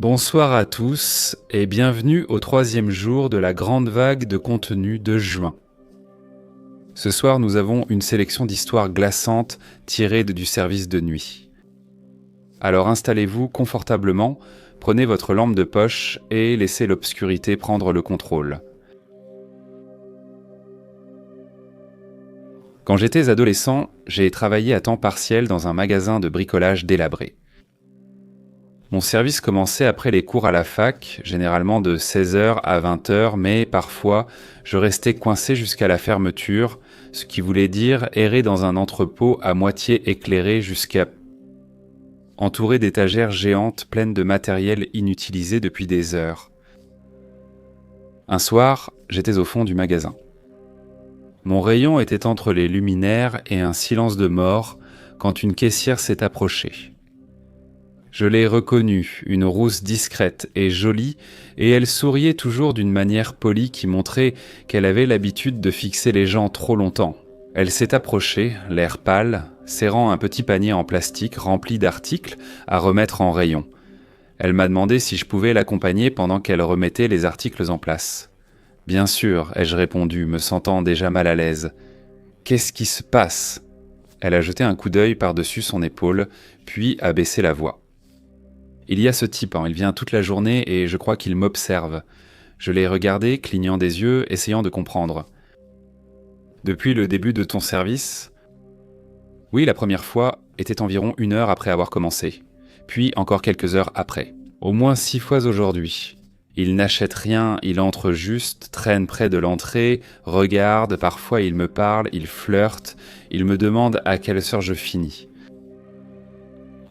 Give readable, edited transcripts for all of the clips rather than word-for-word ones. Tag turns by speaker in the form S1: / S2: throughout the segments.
S1: Bonsoir à tous et bienvenue au 3e jour de la grande vague de contenu de juin. Ce soir, nous avons une sélection d'histoires glaçantes tirées du service de nuit. Alors installez-vous confortablement, prenez votre lampe de poche et laissez l'obscurité prendre le contrôle. Quand j'étais adolescent, j'ai travaillé à temps partiel dans un magasin de bricolage délabré. Mon service commençait après les cours à la fac, généralement de 16h à 20h, mais parfois je restais coincé jusqu'à la fermeture, ce qui voulait dire errer dans un entrepôt à moitié éclairé entouré d'étagères géantes pleines de matériel inutilisé depuis des heures. Un soir, j'étais au fond du magasin. Mon rayon était entre les luminaires et un silence de mort quand une caissière s'est approchée. Je l'ai reconnue, une rousse discrète et jolie, et elle souriait toujours d'une manière polie qui montrait qu'elle avait l'habitude de fixer les gens trop longtemps. Elle s'est approchée, l'air pâle, serrant un petit panier en plastique rempli d'articles à remettre en rayon. Elle m'a demandé si je pouvais l'accompagner pendant qu'elle remettait les articles en place. « Bien sûr », ai-je répondu, me sentant déjà mal à l'aise. « Qu'est-ce qui se passe ?» Elle a jeté un coup d'œil par-dessus son épaule, puis a baissé la voix. Il y a ce type, il vient toute la journée et je crois qu'il m'observe. Je l'ai regardé, clignant des yeux, essayant de comprendre. Depuis le début de ton service ? Oui, la première fois était environ 1 heure après avoir commencé, puis encore quelques heures après. Au moins 6 fois aujourd'hui. Il n'achète rien, il entre juste, traîne près de l'entrée, regarde, parfois il me parle, il flirte, il me demande à quelle heure je finis.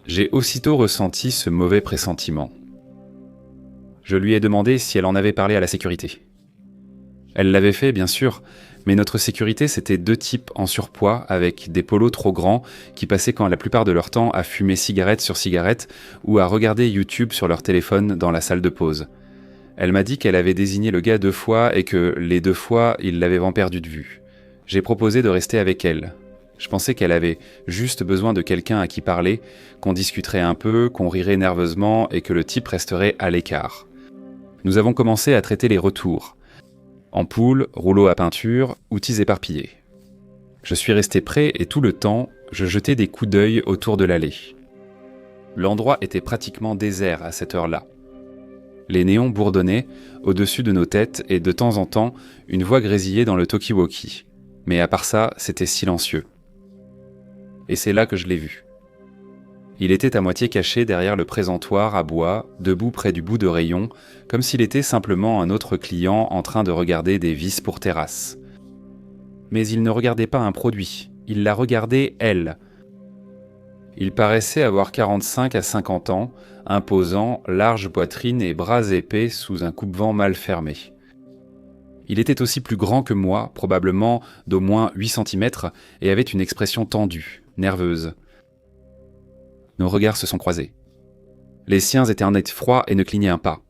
S1: J'ai aussitôt ressenti ce mauvais pressentiment. Je lui ai demandé si elle en avait parlé à la sécurité. Elle l'avait fait, bien sûr, mais notre sécurité, c'était 2 types en surpoids avec des polos trop grands qui passaient quand la plupart de leur temps à fumer cigarette sur cigarette ou à regarder YouTube sur leur téléphone dans la salle de pause. Elle m'a dit qu'elle avait désigné le gars 2 fois et que les 2 fois, il l'avait vraiment perdu de vue. J'ai proposé de rester avec elle. Je pensais qu'elle avait juste besoin de quelqu'un à qui parler, qu'on discuterait un peu, qu'on rirait nerveusement et que le type resterait à l'écart. Nous avons commencé à traiter les retours. Ampoules, rouleaux à peinture, outils éparpillés. Je suis resté près et tout le temps, je jetais des coups d'œil autour de l'allée. L'endroit était pratiquement désert à cette heure-là. Les néons bourdonnaient au-dessus de nos têtes et de temps en temps, une voix grésillait dans le talkie-walkie. Mais à part ça, c'était silencieux. Et c'est là que je l'ai vu. Il était à moitié caché derrière le présentoir à bois, debout près du bout de rayon, comme s'il était simplement un autre client en train de regarder des vis pour terrasse. Mais il ne regardait pas un produit, il la regardait elle. Il paraissait avoir 45 à 50 ans, imposant, large poitrine et bras épais sous un coupe-vent mal fermé. Il était aussi plus grand que moi, probablement d'au moins 8 cm, et avait une expression tendue, nerveuse. Nos regards se sont croisés. Les siens étaient un froid et ne clignaient un pas.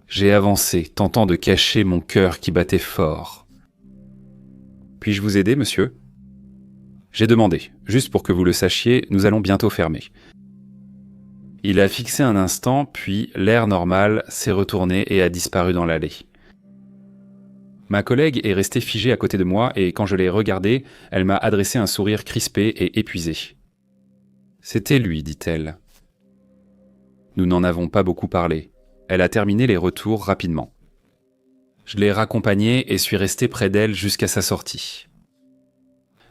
S1: J'ai avancé, tentant de cacher mon cœur qui battait fort. « Puis-je vous aider, monsieur ?» J'ai demandé. Juste pour que vous le sachiez, nous allons bientôt fermer. Il a fixé un instant, puis l'air normal s'est retourné et a disparu dans l'allée. Ma collègue est restée figée à côté de moi et quand je l'ai regardée, elle m'a adressé un sourire crispé et épuisé. « C'était lui, dit-elle. » Nous n'en avons pas beaucoup parlé. Elle a terminé les retours rapidement. Je l'ai raccompagnée et suis resté près d'elle jusqu'à sa sortie.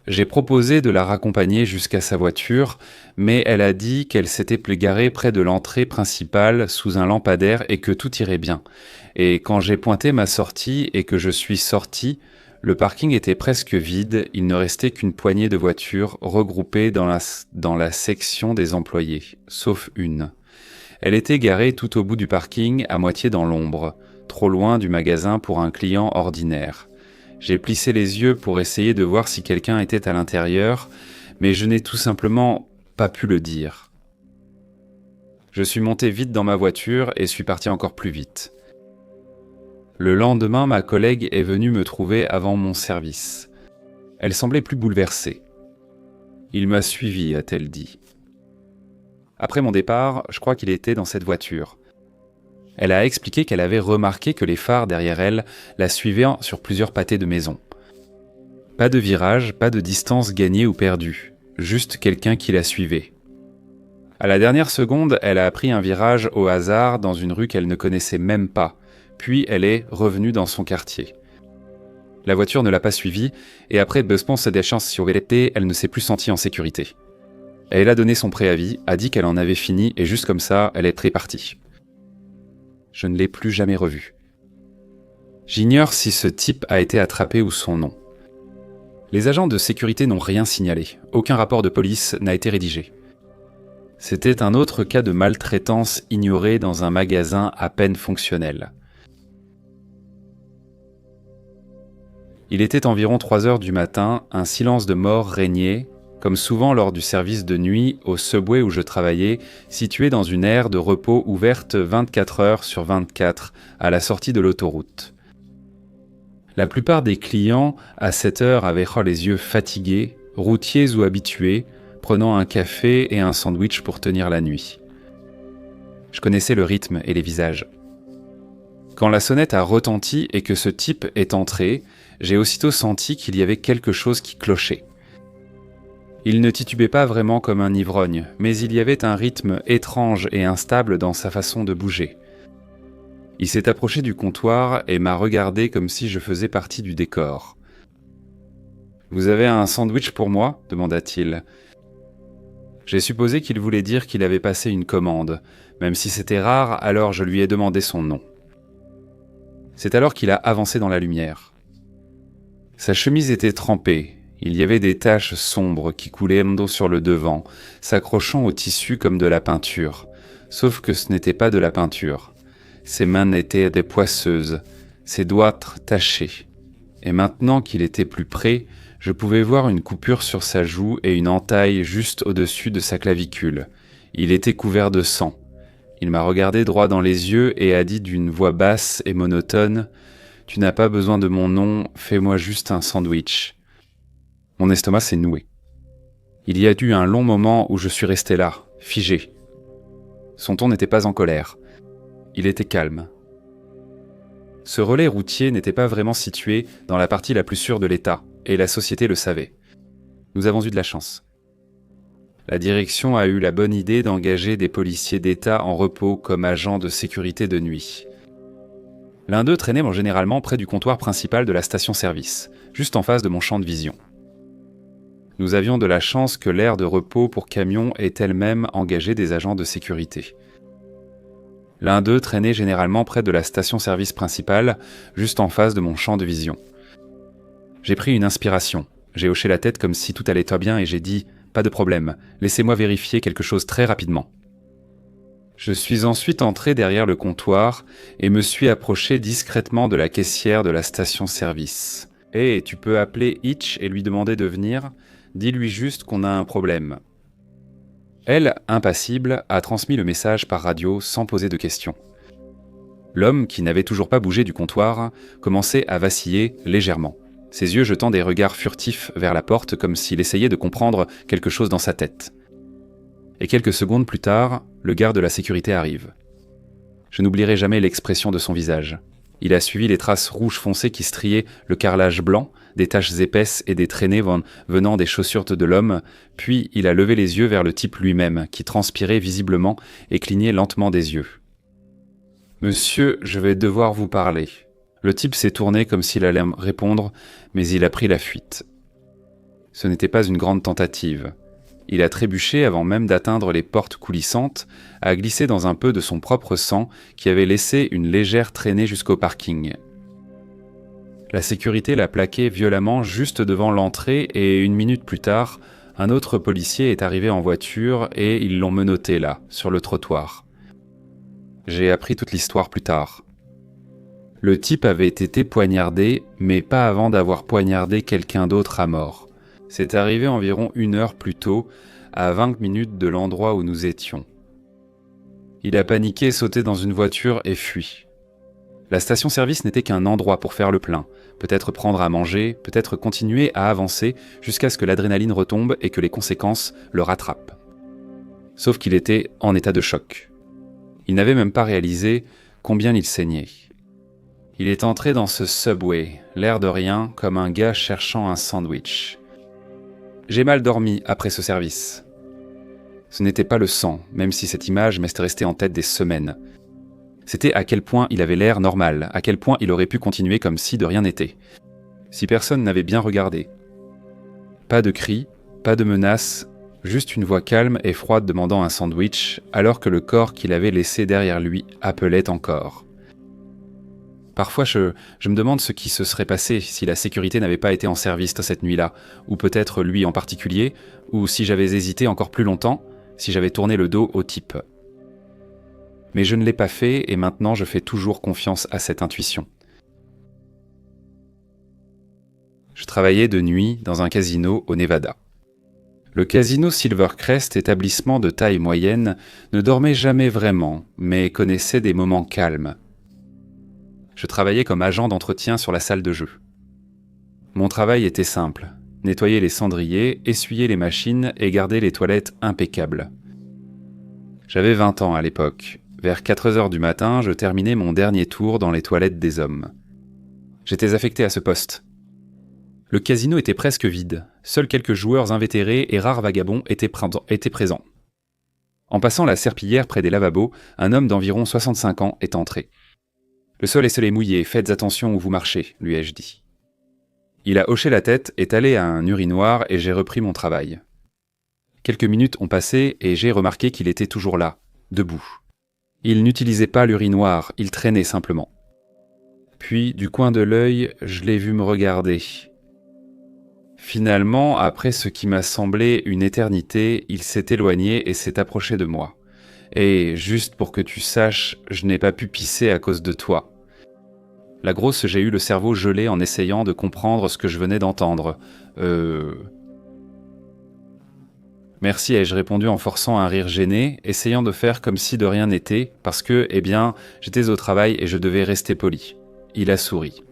S1: J'ai proposé de la raccompagner jusqu'à sa voiture, mais elle a dit qu'elle s'était garée près de l'entrée principale sous un lampadaire et que tout irait bien. Et quand j'ai pointé ma sortie et que je suis sorti, le parking était presque vide, il ne restait qu'une poignée de voitures regroupées dans la section des employés, sauf une. Elle était garée tout au bout du parking, à moitié dans l'ombre, trop loin du magasin pour un client ordinaire. J'ai plissé les yeux pour essayer de voir si quelqu'un était à l'intérieur, mais je n'ai tout simplement pas pu le dire. Je suis monté vite dans ma voiture et suis parti encore plus vite. Le lendemain, ma collègue est venue me trouver avant mon service. Elle semblait plus bouleversée. « Il m'a suivi », a-t-elle dit. Après mon départ, je crois qu'il était dans cette voiture. Elle a expliqué qu'elle avait remarqué que les phares derrière elle la suivaient sur plusieurs pâtés de maison. Pas de virage, pas de distance gagnée ou perdue, juste quelqu'un qui la suivait. À la dernière seconde, elle a pris un virage au hasard dans une rue qu'elle ne connaissait même pas, puis elle est revenue dans son quartier. La voiture ne l'a pas suivie, et après Bespons des chances sur vérité, elle ne s'est plus sentie en sécurité. Elle a donné son préavis, a dit qu'elle en avait fini, et juste comme ça, elle est partie. Je ne l'ai plus jamais revue. J'ignore si ce type a été attrapé ou son nom. Les agents de sécurité n'ont rien signalé, aucun rapport de police n'a été rédigé. C'était un autre cas de maltraitance ignoré dans un magasin à peine fonctionnel. Il était environ 3 heures du matin, un silence de mort régnait, comme souvent lors du service de nuit au Subway où je travaillais, situé dans une aire de repos ouverte 24 heures sur 24 à la sortie de l'autoroute. La plupart des clients à cette heure avaient les yeux fatigués, routiers ou habitués, prenant un café et un sandwich pour tenir la nuit. Je connaissais le rythme et les visages. Quand la sonnette a retenti et que ce type est entré, j'ai aussitôt senti qu'il y avait quelque chose qui clochait. Il ne titubait pas vraiment comme un ivrogne, mais il y avait un rythme étrange et instable dans sa façon de bouger. Il s'est approché du comptoir et m'a regardé comme si je faisais partie du décor. « Vous avez un sandwich pour moi ?» demanda-t-il. J'ai supposé qu'il voulait dire qu'il avait passé une commande. Même si c'était rare, alors je lui ai demandé son nom. C'est alors qu'il a avancé dans la lumière. Sa chemise était trempée. Il y avait des taches sombres qui coulaient sur le devant, s'accrochant au tissu comme de la peinture. Sauf que ce n'était pas de la peinture. Ses mains étaient des poisseuses, ses doigts tachés. Et maintenant qu'il était plus près, je pouvais voir une coupure sur sa joue et une entaille juste au-dessus de sa clavicule. Il était couvert de sang. Il m'a regardé droit dans les yeux et a dit d'une voix basse et monotone « Tu n'as pas besoin de mon nom, fais-moi juste un sandwich. » Mon estomac s'est noué. Il y a eu un long moment où je suis resté là, figé. Son ton n'était pas en colère. Il était calme. Ce relais routier n'était pas vraiment situé dans la partie la plus sûre de l'État, et la société le savait. Nous avons eu de la chance. La direction a eu la bonne idée d'engager des policiers d'État en repos comme agents de sécurité de nuit. L'un d'eux traînait généralement près du comptoir principal de la station-service, juste en face de mon champ de vision. Nous avions de la chance que l'aire de repos pour camions ait elle-même engagé des agents de sécurité. L'un d'eux traînait généralement près de la station-service principale, juste en face de mon champ de vision. J'ai pris une inspiration. J'ai hoché la tête comme si tout allait bien et j'ai dit « Pas de problème, laissez-moi vérifier quelque chose très rapidement. » Je suis ensuite entré derrière le comptoir et me suis approché discrètement de la caissière de la station-service. « Hé, tu peux appeler Hitch et lui demander de venir ? Dis-lui juste qu'on a un problème. » Elle, impassible, a transmis le message par radio sans poser de questions. L'homme, qui n'avait toujours pas bougé du comptoir, commençait à vaciller légèrement, ses yeux jetant des regards furtifs vers la porte comme s'il essayait de comprendre quelque chose dans sa tête. Et quelques secondes plus tard, le garde de la sécurité arrive. Je n'oublierai jamais l'expression de son visage. Il a suivi les traces rouges foncées qui striaient le carrelage blanc, des taches épaisses et des traînées venant des chaussures de l'homme, puis il a levé les yeux vers le type lui-même, qui transpirait visiblement et clignait lentement des yeux. « Monsieur, je vais devoir vous parler. » Le type s'est tourné comme s'il allait me répondre, mais il a pris la fuite. Ce n'était pas une grande tentative. Il a trébuché avant même d'atteindre les portes coulissantes, a glissé dans un peu de son propre sang qui avait laissé une légère traînée jusqu'au parking. La sécurité l'a plaqué violemment juste devant l'entrée et 1 minute plus tard, un autre policier est arrivé en voiture et ils l'ont menotté là, sur le trottoir. J'ai appris toute l'histoire plus tard. Le type avait été poignardé, mais pas avant d'avoir poignardé quelqu'un d'autre à mort. C'est arrivé environ 1 heure plus tôt, à 20 minutes de l'endroit où nous étions. Il a paniqué, sauté dans une voiture et fui. La station-service n'était qu'un endroit pour faire le plein, peut-être prendre à manger, peut-être continuer à avancer jusqu'à ce que l'adrénaline retombe et que les conséquences le rattrapent. Sauf qu'il était en état de choc. Il n'avait même pas réalisé combien il saignait. Il est entré dans ce Subway, l'air de rien, comme un gars cherchant un sandwich. J'ai mal dormi après ce service. Ce n'était pas le sang, même si cette image m'est restée en tête des semaines. C'était à quel point il avait l'air normal, à quel point il aurait pu continuer comme si de rien n'était. Si personne n'avait bien regardé. Pas de cris, pas de menaces, juste une voix calme et froide demandant un sandwich, alors que le corps qu'il avait laissé derrière lui appelait encore. Parfois, je me demande ce qui se serait passé si la sécurité n'avait pas été en service cette nuit-là, ou peut-être lui en particulier, ou si j'avais hésité encore plus longtemps, si j'avais tourné le dos au type. Mais je ne l'ai pas fait et maintenant je fais toujours confiance à cette intuition. Je travaillais de nuit dans un casino au Nevada. Le casino Silvercrest, établissement de taille moyenne, ne dormait jamais vraiment, mais connaissait des moments calmes. Je travaillais comme agent d'entretien sur la salle de jeu. Mon travail était simple, nettoyer les cendriers, essuyer les machines et garder les toilettes impeccables. J'avais 20 ans à l'époque. Vers 4h du matin, je terminais mon dernier tour dans les toilettes des hommes. J'étais affecté à ce poste. Le casino était presque vide. Seuls quelques joueurs invétérés et rares vagabonds étaient présents. En passant la serpillière près des lavabos, un homme d'environ 65 ans est entré. « Le sol est mouillé, faites attention où vous marchez », lui ai-je dit. Il a hoché la tête, est allé à un urinoir et j'ai repris mon travail. Quelques minutes ont passé et j'ai remarqué qu'il était toujours là, debout. Il n'utilisait pas l'urinoir, il traînait simplement. Puis, du coin de l'œil, je l'ai vu me regarder. Finalement, après ce qui m'a semblé une éternité, il s'est éloigné et s'est approché de moi. Et, juste pour que tu saches, je n'ai pas pu pisser à cause de toi. La grosse, j'ai eu le cerveau gelé en essayant de comprendre ce que je venais d'entendre. Merci, ai-je répondu en forçant un rire gêné, essayant de faire comme si de rien n'était, parce que, j'étais au travail et je devais rester poli. Il a souri.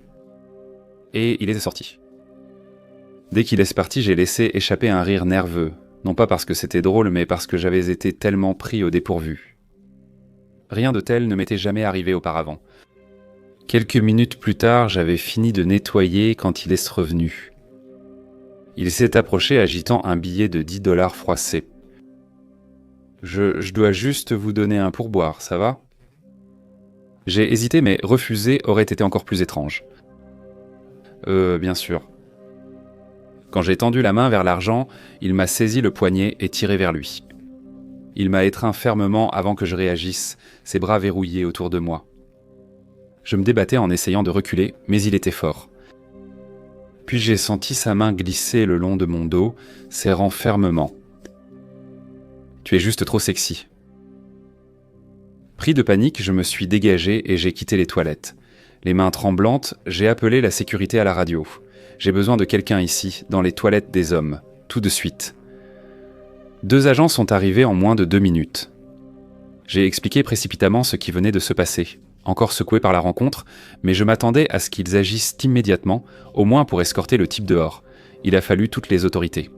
S1: Et il était sorti. Dès qu'il est parti, j'ai laissé échapper un rire nerveux. Non pas parce que c'était drôle, mais parce que j'avais été tellement pris au dépourvu. Rien de tel ne m'était jamais arrivé auparavant. Quelques minutes plus tard, j'avais fini de nettoyer quand il est revenu. Il s'est approché agitant un billet de $10 froissé. Je dois juste vous donner un pourboire, ça va ? J'ai hésité, mais refuser aurait été encore plus étrange. Bien sûr. Quand j'ai tendu la main vers l'argent, il m'a saisi le poignet et tiré vers lui. Il m'a étreint fermement avant que je réagisse, ses bras verrouillés autour de moi. Je me débattais en essayant de reculer, mais il était fort. Puis j'ai senti sa main glisser le long de mon dos, serrant fermement. « Tu es juste trop sexy. » Pris de panique, je me suis dégagé et j'ai quitté les toilettes. Les mains tremblantes, j'ai appelé la sécurité à la radio. J'ai besoin de quelqu'un ici, dans les toilettes des hommes, tout de suite. 2 agents sont arrivés en moins de 2 minutes. J'ai expliqué précipitamment ce qui venait de se passer, encore secoué par la rencontre, mais je m'attendais à ce qu'ils agissent immédiatement, au moins pour escorter le type dehors. Il a fallu toutes les autorités.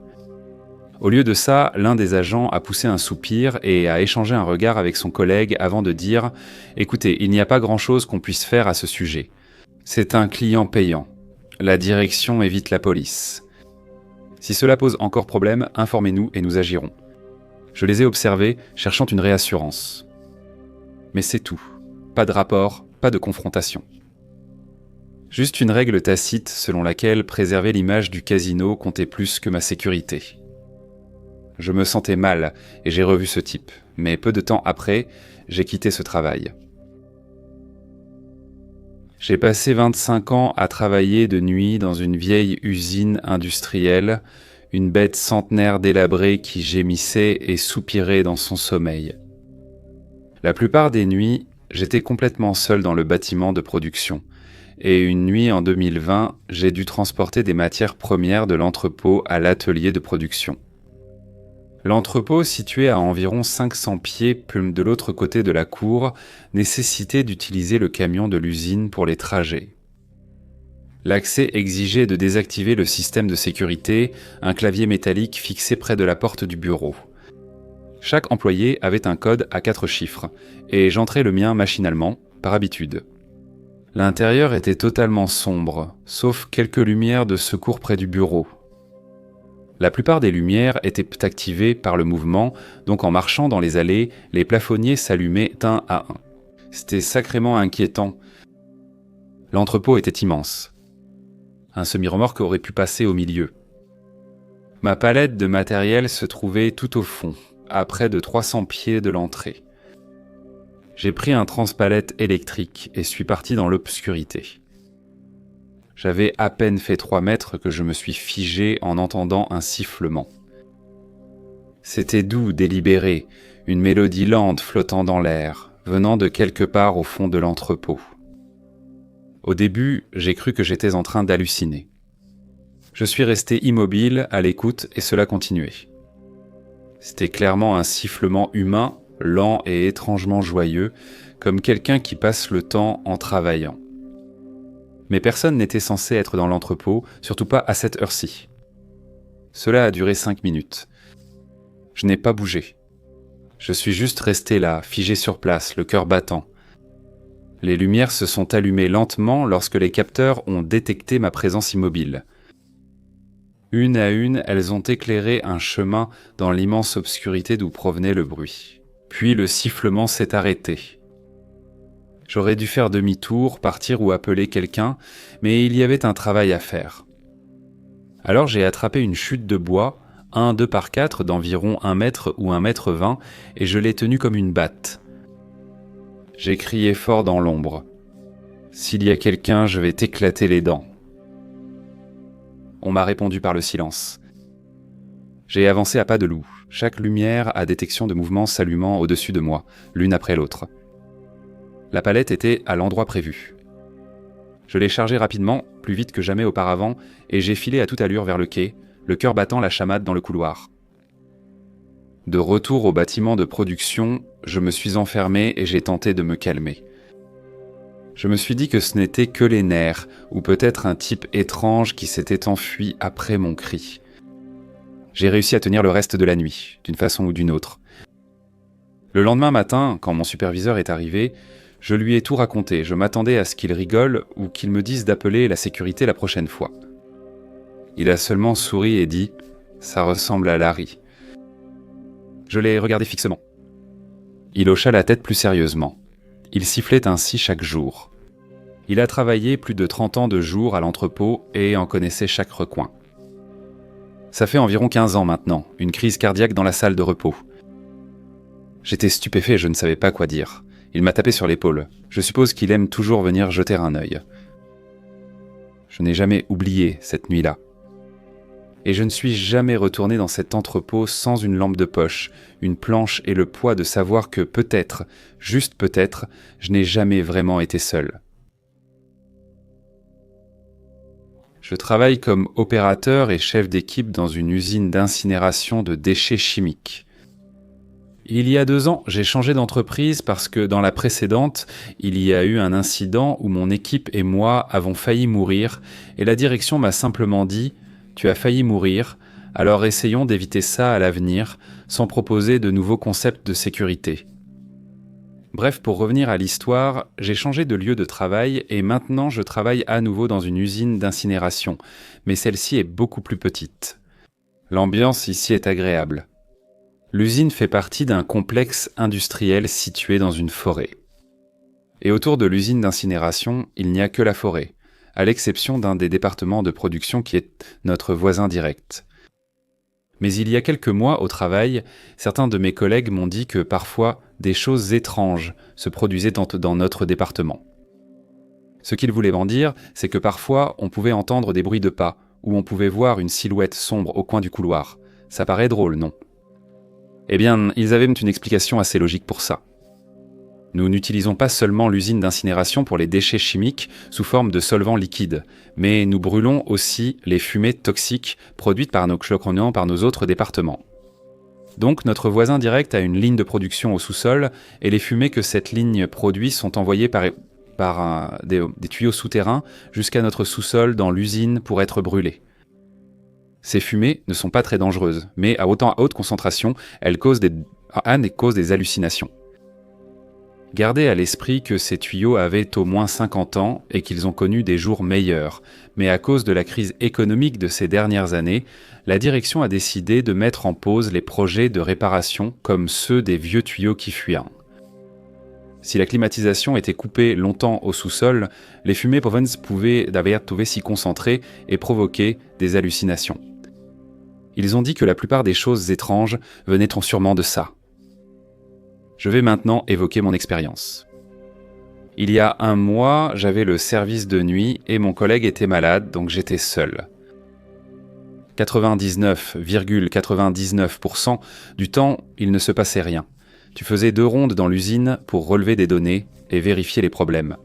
S1: Au lieu de ça, l'un des agents a poussé un soupir et a échangé un regard avec son collègue avant de dire « Écoutez, il n'y a pas grand-chose qu'on puisse faire à ce sujet. C'est un client payant. La direction évite la police. Si cela pose encore problème, informez-nous et nous agirons. » Je les ai observés, cherchant une réassurance. Mais c'est tout. Pas de rapport, pas de confrontation. Juste une règle tacite selon laquelle préserver l'image du casino comptait plus que ma sécurité. Je me sentais mal et j'ai revu ce type, mais peu de temps après, j'ai quitté ce travail. J'ai passé 25 ans à travailler de nuit dans une vieille usine industrielle, une bête centenaire délabrée qui gémissait et soupirait dans son sommeil. La plupart des nuits, j'étais complètement seul dans le bâtiment de production, et une nuit en 2020, j'ai dû transporter des matières premières de l'entrepôt à l'atelier de production. L'entrepôt, situé à environ 500 pieds de l'autre côté de la cour, nécessitait d'utiliser le camion de l'usine pour les trajets. L'accès exigeait de désactiver le système de sécurité, un clavier métallique fixé près de la porte du bureau. Chaque employé avait un code à 4 chiffres, et j'entrais le mien machinalement, par habitude. L'intérieur était totalement sombre, sauf quelques lumières de secours près du bureau. La plupart des lumières étaient activées par le mouvement, donc en marchant dans les allées, les plafonniers s'allumaient un à un. C'était sacrément inquiétant. L'entrepôt était immense. Un semi-remorque aurait pu passer au milieu. Ma palette de matériel se trouvait tout au fond, à près de 300 pieds de l'entrée. J'ai pris un transpalette électrique et suis parti dans l'obscurité. J'avais à peine fait 3 mètres que je me suis figé en entendant un sifflement. C'était doux, délibéré, une mélodie lente flottant dans l'air, venant de quelque part au fond de l'entrepôt. Au début, j'ai cru que j'étais en train d'halluciner. Je suis resté immobile, à l'écoute, et cela continuait. C'était clairement un sifflement humain, lent et étrangement joyeux, comme quelqu'un qui passe le temps en travaillant. Mais personne n'était censé être dans l'entrepôt, surtout pas à cette heure-ci. Cela a duré 5 minutes. Je n'ai pas bougé. Je suis juste resté là, figé sur place, le cœur battant. Les lumières se sont allumées lentement lorsque les capteurs ont détecté ma présence immobile. Une à une, elles ont éclairé un chemin dans l'immense obscurité d'où provenait le bruit. Puis le sifflement s'est arrêté. J'aurais dû faire demi-tour, partir ou appeler quelqu'un, mais il y avait un travail à faire. Alors j'ai attrapé une chute de bois, 1 2x4 d'environ 1 mètre ou 1 mètre 20, et je l'ai tenue comme une batte. J'ai crié fort dans l'ombre. S'il y a quelqu'un, je vais t'éclater les dents. On m'a répondu par le silence. J'ai avancé à pas de loup, chaque lumière à détection de mouvement s'allumant au-dessus de moi, l'une après l'autre. La palette était à l'endroit prévu. Je l'ai chargée rapidement, plus vite que jamais auparavant, et j'ai filé à toute allure vers le quai, le cœur battant la chamade dans le couloir. De retour au bâtiment de production, je me suis enfermé et j'ai tenté de me calmer. Je me suis dit que ce n'était que les nerfs, ou peut-être un type étrange qui s'était enfui après mon cri. J'ai réussi à tenir le reste de la nuit, d'une façon ou d'une autre. Le lendemain matin, quand mon superviseur est arrivé, je lui ai tout raconté. Je m'attendais à ce qu'il rigole ou qu'il me dise d'appeler la sécurité la prochaine fois. Il a seulement souri et dit « Ça ressemble à Larry ». Je l'ai regardé fixement. Il hocha la tête plus sérieusement. Il sifflait ainsi chaque jour. Il a travaillé plus de 30 ans de jour à l'entrepôt et en connaissait chaque recoin. Ça fait environ 15 ans maintenant, une crise cardiaque dans la salle de repos. J'étais stupéfait, je ne savais pas quoi dire. Il m'a tapé sur l'épaule. Je suppose qu'il aime toujours venir jeter un œil. Je n'ai jamais oublié cette nuit-là. Et je ne suis jamais retourné dans cet entrepôt sans une lampe de poche, une planche et le poids de savoir que peut-être, juste peut-être, je n'ai jamais vraiment été seul. Je travaille comme opérateur et chef d'équipe dans une usine d'incinération de déchets chimiques. Il y a 2 ans, j'ai changé d'entreprise parce que dans la précédente, il y a eu un incident où mon équipe et moi avons failli mourir et la direction m'a simplement dit « Tu as failli mourir, alors essayons d'éviter ça à l'avenir sans proposer de nouveaux concepts de sécurité. » Bref, pour revenir à l'histoire, j'ai changé de lieu de travail et maintenant je travaille à nouveau dans une usine d'incinération, mais celle-ci est beaucoup plus petite. L'ambiance ici est agréable. L'usine fait partie d'un complexe industriel situé dans une forêt. Et autour de l'usine d'incinération, il n'y a que la forêt, à l'exception d'un des départements de production qui est notre voisin direct. Mais il y a quelques mois, au travail, certains de mes collègues m'ont dit que parfois des choses étranges se produisaient dans notre département. Ce qu'ils voulaient m'en dire, c'est que parfois on pouvait entendre des bruits de pas, ou on pouvait voir une silhouette sombre au coin du couloir. Ça paraît drôle, non ? Eh bien, ils avaient une explication assez logique pour ça. Nous n'utilisons pas seulement l'usine d'incinération pour les déchets chimiques sous forme de solvants liquides, mais nous brûlons aussi les fumées toxiques produites par nos autres départements. Donc notre voisin direct a une ligne de production au sous-sol et les fumées que cette ligne produit sont envoyées par des tuyaux souterrains jusqu'à notre sous-sol dans l'usine pour être brûlées. Ces fumées ne sont pas très dangereuses, mais à haute concentration, elles causent des hallucinations. Gardez à l'esprit que ces tuyaux avaient au moins 50 ans et qu'ils ont connu des jours meilleurs, mais à cause de la crise économique de ces dernières années, la direction a décidé de mettre en pause les projets de réparation comme ceux des vieux tuyaux qui fuyaient. Si la climatisation était coupée longtemps au sous-sol, les fumées pouvaient s'y concentrer et provoquer des hallucinations. Ils ont dit que la plupart des choses étranges venaient sûrement de ça. Je vais maintenant évoquer mon expérience. Il y a 1 mois, j'avais le service de nuit et mon collègue était malade, donc j'étais seul. 99,99% du temps, il ne se passait rien. Tu faisais 2 rondes dans l'usine pour relever des données et vérifier les problèmes.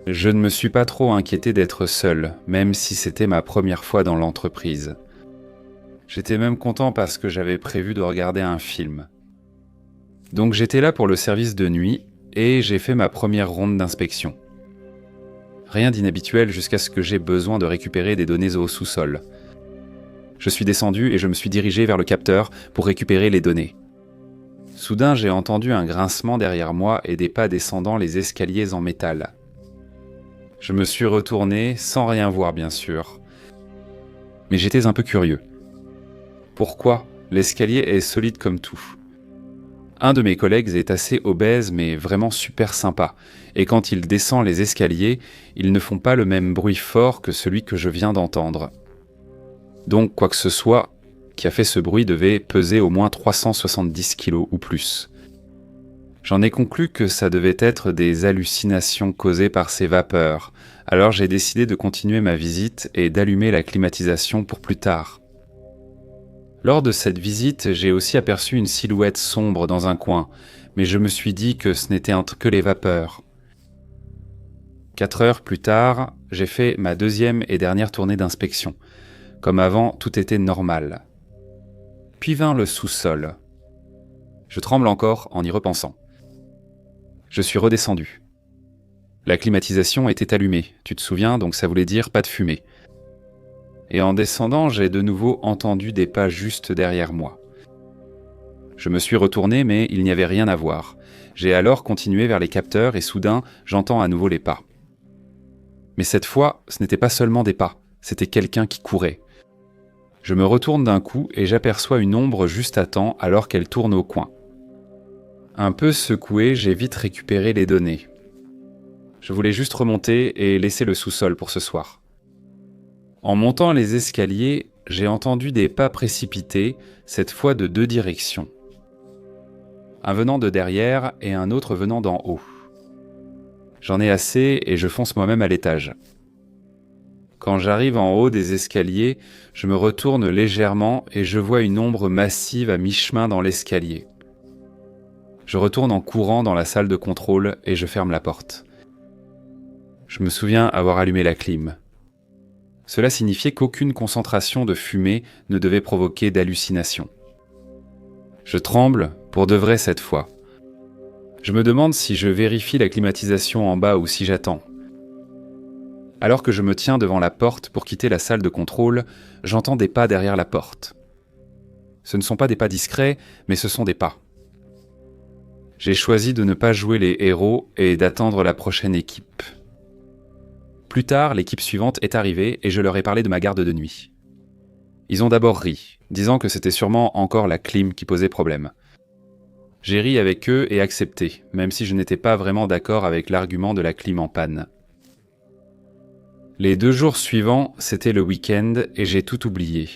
S1: Je ne me suis pas trop inquiété d'être seul, même si c'était ma première fois dans l'entreprise. J'étais même content parce que j'avais prévu de regarder un film. Donc j'étais là pour le service de nuit et j'ai fait ma première ronde d'inspection. Rien d'inhabituel jusqu'à ce que j'ai besoin de récupérer des données au sous-sol. Je suis descendu et je me suis dirigé vers le capteur pour récupérer les données. Soudain, j'ai entendu un grincement derrière moi et des pas descendant les escaliers en métal. Je me suis retourné, sans rien voir bien sûr. Mais j'étais un peu curieux. Pourquoi ? L'escalier est solide comme tout. Un de mes collègues est assez obèse mais vraiment super sympa, et quand il descend les escaliers, ils ne font pas le même bruit fort que celui que je viens d'entendre. Donc quoi que ce soit qui a fait ce bruit devait peser au moins 370 kilos ou plus. J'en ai conclu que ça devait être des hallucinations causées par ces vapeurs, alors j'ai décidé de continuer ma visite et d'allumer la climatisation pour plus tard. Lors de cette visite, j'ai aussi aperçu une silhouette sombre dans un coin, mais je me suis dit que ce n'était que les vapeurs. 4 heures plus tard, j'ai fait ma 2e et dernière tournée d'inspection. Comme avant, tout était normal. Puis vint le sous-sol. Je tremble encore en y repensant. Je suis redescendu. La climatisation était allumée, tu te souviens, donc ça voulait dire pas de fumée. Et en descendant, j'ai de nouveau entendu des pas juste derrière moi. Je me suis retourné, mais il n'y avait rien à voir. J'ai alors continué vers les capteurs et soudain, j'entends à nouveau les pas. Mais cette fois, ce n'était pas seulement des pas, c'était quelqu'un qui courait. Je me retourne d'un coup et j'aperçois une ombre juste à temps alors qu'elle tourne au coin. Un peu secoué, j'ai vite récupéré les données. Je voulais juste remonter et laisser le sous-sol pour ce soir. En montant les escaliers, j'ai entendu des pas précipités, cette fois de 2 directions. Un venant de derrière et un autre venant d'en haut. J'en ai assez et je fonce moi-même à l'étage. Quand j'arrive en haut des escaliers, je me retourne légèrement et je vois une ombre massive à mi-chemin dans l'escalier. Je retourne en courant dans la salle de contrôle et je ferme la porte. Je me souviens avoir allumé la clim. Cela signifiait qu'aucune concentration de fumée ne devait provoquer d'hallucination. Je tremble, pour de vrai cette fois. Je me demande si je vérifie la climatisation en bas ou si j'attends. Alors que je me tiens devant la porte pour quitter la salle de contrôle, j'entends des pas derrière la porte. Ce ne sont pas des pas discrets, mais ce sont des pas. J'ai choisi de ne pas jouer les héros et d'attendre la prochaine équipe. Plus tard, l'équipe suivante est arrivée et je leur ai parlé de ma garde de nuit. Ils ont d'abord ri, disant que c'était sûrement encore la clim qui posait problème. J'ai ri avec eux et accepté, même si je n'étais pas vraiment d'accord avec l'argument de la clim en panne. Les 2 jours suivants, c'était le week-end et j'ai tout oublié.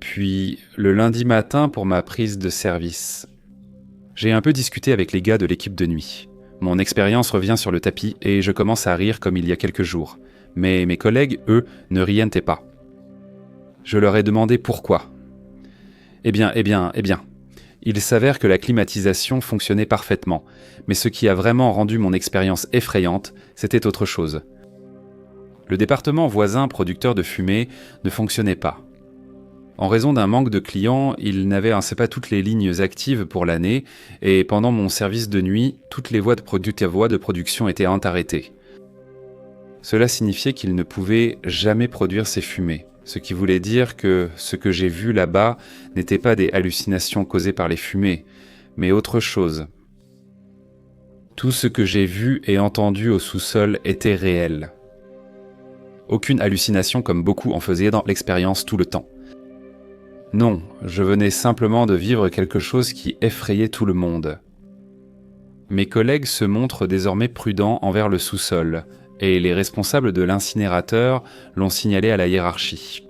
S1: Puis, le lundi matin pour ma prise de service. J'ai un peu discuté avec les gars de l'équipe de nuit. Mon expérience revient sur le tapis et je commence à rire comme il y a quelques jours. Mais mes collègues, eux, ne rientaient pas. Je leur ai demandé pourquoi. Eh bien. Il s'avère que la climatisation fonctionnait parfaitement, mais ce qui a vraiment rendu mon expérience effrayante, c'était autre chose. Le département voisin producteur de fumée ne fonctionnait pas. En raison d'un manque de clients, il n'avait pas toutes les lignes actives pour l'année, et pendant mon service de nuit, toutes les voies de production étaient arrêtées. Cela signifiait qu'il ne pouvait jamais produire ces fumées, ce qui voulait dire que ce que j'ai vu là-bas n'était pas des hallucinations causées par les fumées, mais autre chose. Tout ce que j'ai vu et entendu au sous-sol était réel. Aucune hallucination comme beaucoup en faisaient dans l'expérience tout le temps. Non, je venais simplement de vivre quelque chose qui effrayait tout le monde. Mes collègues se montrent désormais prudents envers le sous-sol, et les responsables de l'incinérateur l'ont signalé à la hiérarchie.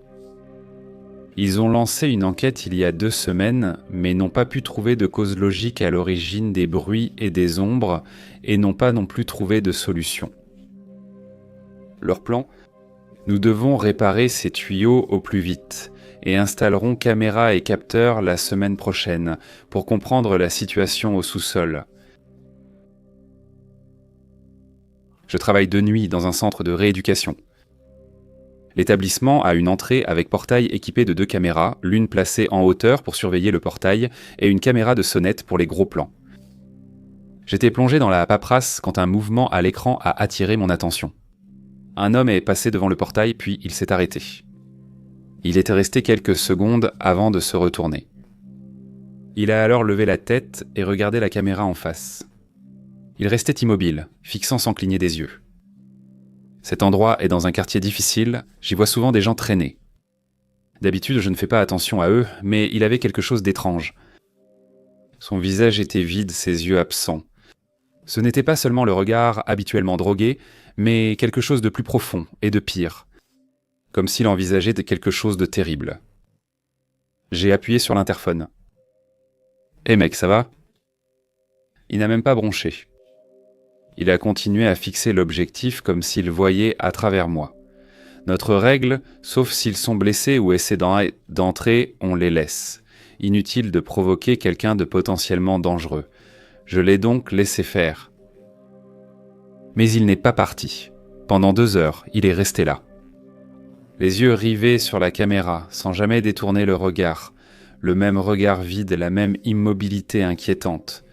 S1: Ils ont lancé une enquête il y a 2 semaines, mais n'ont pas pu trouver de cause logique à l'origine des bruits et des ombres, et n'ont pas non plus trouvé de solution. Leur plan ? Nous devons réparer ces tuyaux au plus vite, et installerons caméras et capteurs la semaine prochaine, pour comprendre la situation au sous-sol. Je travaille de nuit dans un centre de rééducation. L'établissement a une entrée avec portail équipé de 2 caméras, l'une placée en hauteur pour surveiller le portail et une caméra de sonnette pour les gros plans. J'étais plongé dans la paperasse quand un mouvement à l'écran a attiré mon attention. Un homme est passé devant le portail puis il s'est arrêté. Il était resté quelques secondes avant de se retourner. Il a alors levé la tête et regardé la caméra en face. Il restait immobile, fixant sans cligner des yeux. Cet endroit est dans un quartier difficile, j'y vois souvent des gens traîner. D'habitude, je ne fais pas attention à eux, mais il avait quelque chose d'étrange. Son visage était vide, ses yeux absents. Ce n'était pas seulement le regard habituellement drogué, mais quelque chose de plus profond et de pire. Comme s'il envisageait quelque chose de terrible. J'ai appuyé sur l'interphone. « Hé mec, ça va ?» Il n'a même pas bronché. Il a continué à fixer l'objectif comme s'il voyait à travers moi. Notre règle, sauf s'ils sont blessés ou essaient d'entrer, on les laisse. Inutile de provoquer quelqu'un de potentiellement dangereux. Je l'ai donc laissé faire. Mais il n'est pas parti. Pendant 2 heures, il est resté là. Les yeux rivés sur la caméra, sans jamais détourner le regard. Le même regard vide, la même immobilité inquiétante.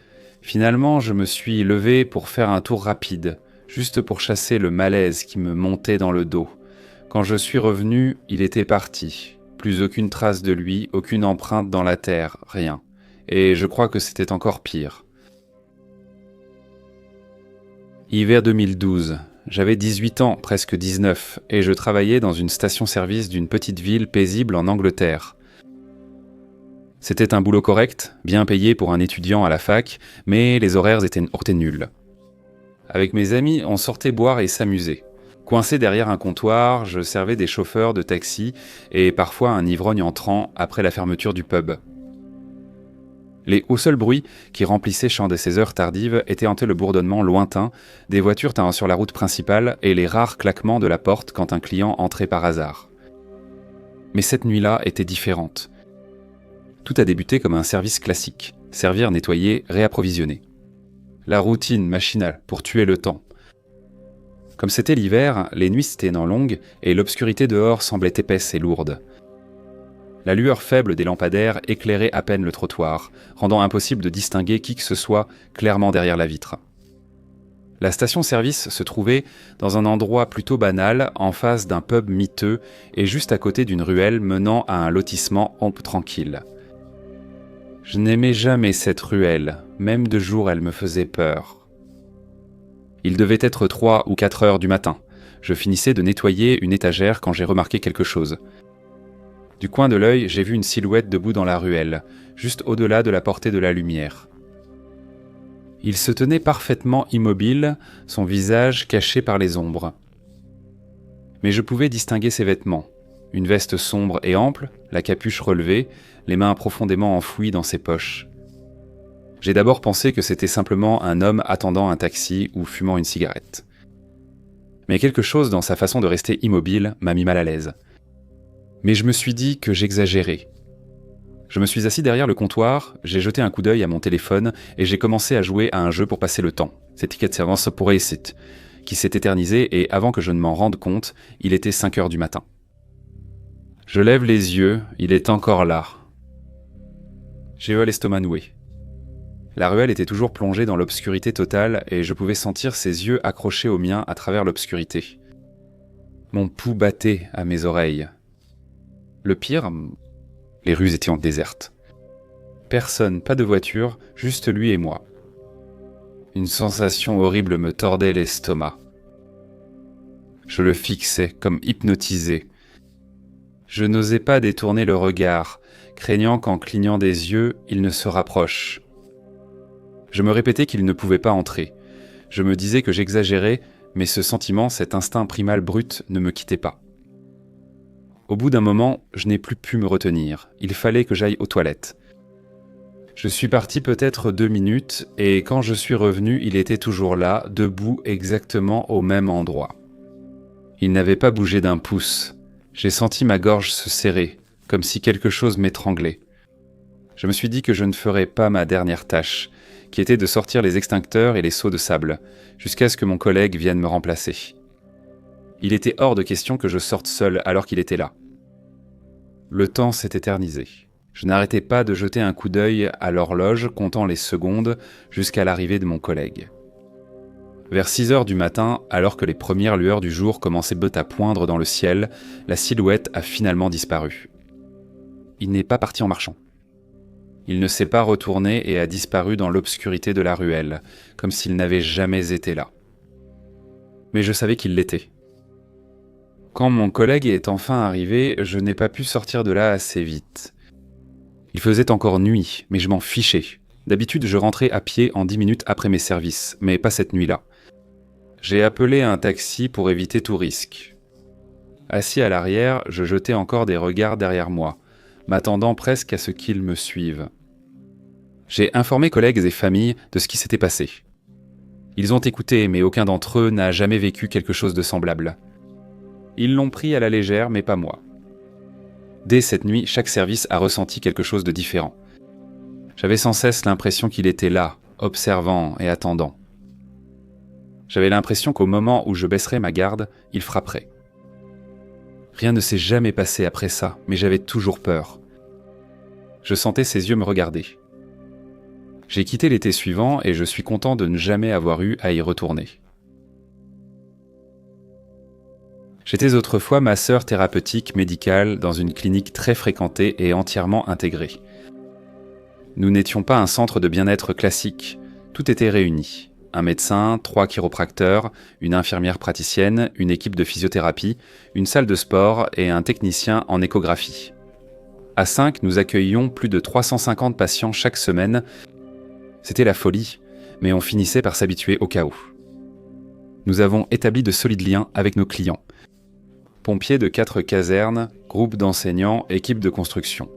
S1: Finalement, je me suis levé pour faire un tour rapide, juste pour chasser le malaise qui me montait dans le dos. Quand je suis revenu, il était parti. Plus aucune trace de lui, aucune empreinte dans la terre, rien. Et je crois que c'était encore pire. Hiver 2012. J'avais 18 ans, presque 19, et je travaillais dans une station-service d'une petite ville paisible en Angleterre. C'était un boulot correct, bien payé pour un étudiant à la fac, mais les horaires étaient nuls. Avec mes amis, on sortait boire et s'amuser. Coincé derrière un comptoir, je servais des chauffeurs de taxi et parfois un ivrogne entrant après la fermeture du pub. Les seuls bruits qui remplissaient champ de ces heures tardives étaient hantés le bourdonnement lointain des voitures sur la route principale et les rares claquements de la porte quand un client entrait par hasard. Mais cette nuit-là était différente. Tout a débuté comme un service classique, servir, nettoyer, réapprovisionner. La routine machinale pour tuer le temps. Comme c'était l'hiver, les nuits s'étaient longues et l'obscurité dehors semblait épaisse et lourde. La lueur faible des lampadaires éclairait à peine le trottoir, rendant impossible de distinguer qui que ce soit clairement derrière la vitre. La station-service se trouvait dans un endroit plutôt banal, en face d'un pub miteux et juste à côté d'une ruelle menant à un lotissement tranquille. Je n'aimais jamais cette ruelle, même de jour elle me faisait peur. Il devait être 3 ou 4 heures du matin. Je finissais de nettoyer une étagère quand j'ai remarqué quelque chose. Du coin de l'œil, j'ai vu une silhouette debout dans la ruelle, juste au-delà de la portée de la lumière. Il se tenait parfaitement immobile, son visage caché par les ombres. Mais je pouvais distinguer ses vêtements. Une veste sombre et ample, la capuche relevée, les mains profondément enfouies dans ses poches. J'ai d'abord pensé que c'était simplement un homme attendant un taxi ou fumant une cigarette. Mais quelque chose dans sa façon de rester immobile m'a mis mal à l'aise. Mais je me suis dit que j'exagérais. Je me suis assis derrière le comptoir, j'ai jeté un coup d'œil à mon téléphone et j'ai commencé à jouer à un jeu pour passer le temps, c'est Ticket Service pour Exit, qui s'est éternisé et avant que je ne m'en rende compte, il était 5 heures du matin. Je lève les yeux, il est encore là. J'ai eu l'estomac noué. La ruelle était toujours plongée dans l'obscurité totale et je pouvais sentir ses yeux accrochés aux miens à travers l'obscurité. Mon pouls battait à mes oreilles. Le pire, les rues étaient désertes. Personne, pas de voiture, juste lui et moi. Une sensation horrible me tordait l'estomac. Je le fixais comme hypnotisé. Je n'osais pas détourner le regard, craignant qu'en clignant des yeux, il ne se rapproche. Je me répétais qu'il ne pouvait pas entrer. Je me disais que j'exagérais, mais ce sentiment, cet instinct primal brut, ne me quittait pas. Au bout d'un moment, je n'ai plus pu me retenir. Il fallait que j'aille aux toilettes. Je suis parti peut-être 2 minutes, et quand je suis revenu, il était toujours là, debout exactement au même endroit. Il n'avait pas bougé d'un pouce. J'ai senti ma gorge se serrer, comme si quelque chose m'étranglait. Je me suis dit que je ne ferais pas ma dernière tâche, qui était de sortir les extincteurs et les seaux de sable, jusqu'à ce que mon collègue vienne me remplacer. Il était hors de question que je sorte seul alors qu'il était là. Le temps s'est éternisé. Je n'arrêtais pas de jeter un coup d'œil à l'horloge, comptant les secondes jusqu'à l'arrivée de mon collègue. Vers 6 heures du matin, alors que les premières lueurs du jour commençaient à poindre dans le ciel, la silhouette a finalement disparu. Il n'est pas parti en marchant. Il ne s'est pas retourné et a disparu dans l'obscurité de la ruelle, comme s'il n'avait jamais été là. Mais je savais qu'il l'était. Quand mon collègue est enfin arrivé, je n'ai pas pu sortir de là assez vite. Il faisait encore nuit, mais je m'en fichais. D'habitude, je rentrais à pied en 10 minutes après mes services, mais pas cette nuit-là. J'ai appelé un taxi pour éviter tout risque. Assis à l'arrière, je jetais encore des regards derrière moi, m'attendant presque à ce qu'ils me suivent. J'ai informé collègues et familles de ce qui s'était passé. Ils ont écouté, mais aucun d'entre eux n'a jamais vécu quelque chose de semblable. Ils l'ont pris à la légère, mais pas moi. Dès cette nuit, chaque service a ressenti quelque chose de différent. J'avais sans cesse l'impression qu'il était là, observant et attendant. J'avais l'impression qu'au moment où je baisserais ma garde, il frapperait. Rien ne s'est jamais passé après ça, mais j'avais toujours peur. Je sentais ses yeux me regarder. J'ai quitté l'été suivant et je suis content de ne jamais avoir eu à y retourner. J'étais autrefois masseur thérapeutique médical dans une clinique très fréquentée et entièrement intégrée. Nous n'étions pas un centre de bien-être classique, tout était réuni. Un médecin, 3 chiropracteurs, une infirmière praticienne, une équipe de physiothérapie, une salle de sport et un technicien en échographie. À 5, nous accueillions plus de 350 patients chaque semaine. C'était la folie, mais on finissait par s'habituer au chaos. Nous avons établi de solides liens avec nos clients. Pompiers de 4 casernes, groupes d'enseignants, équipes de construction.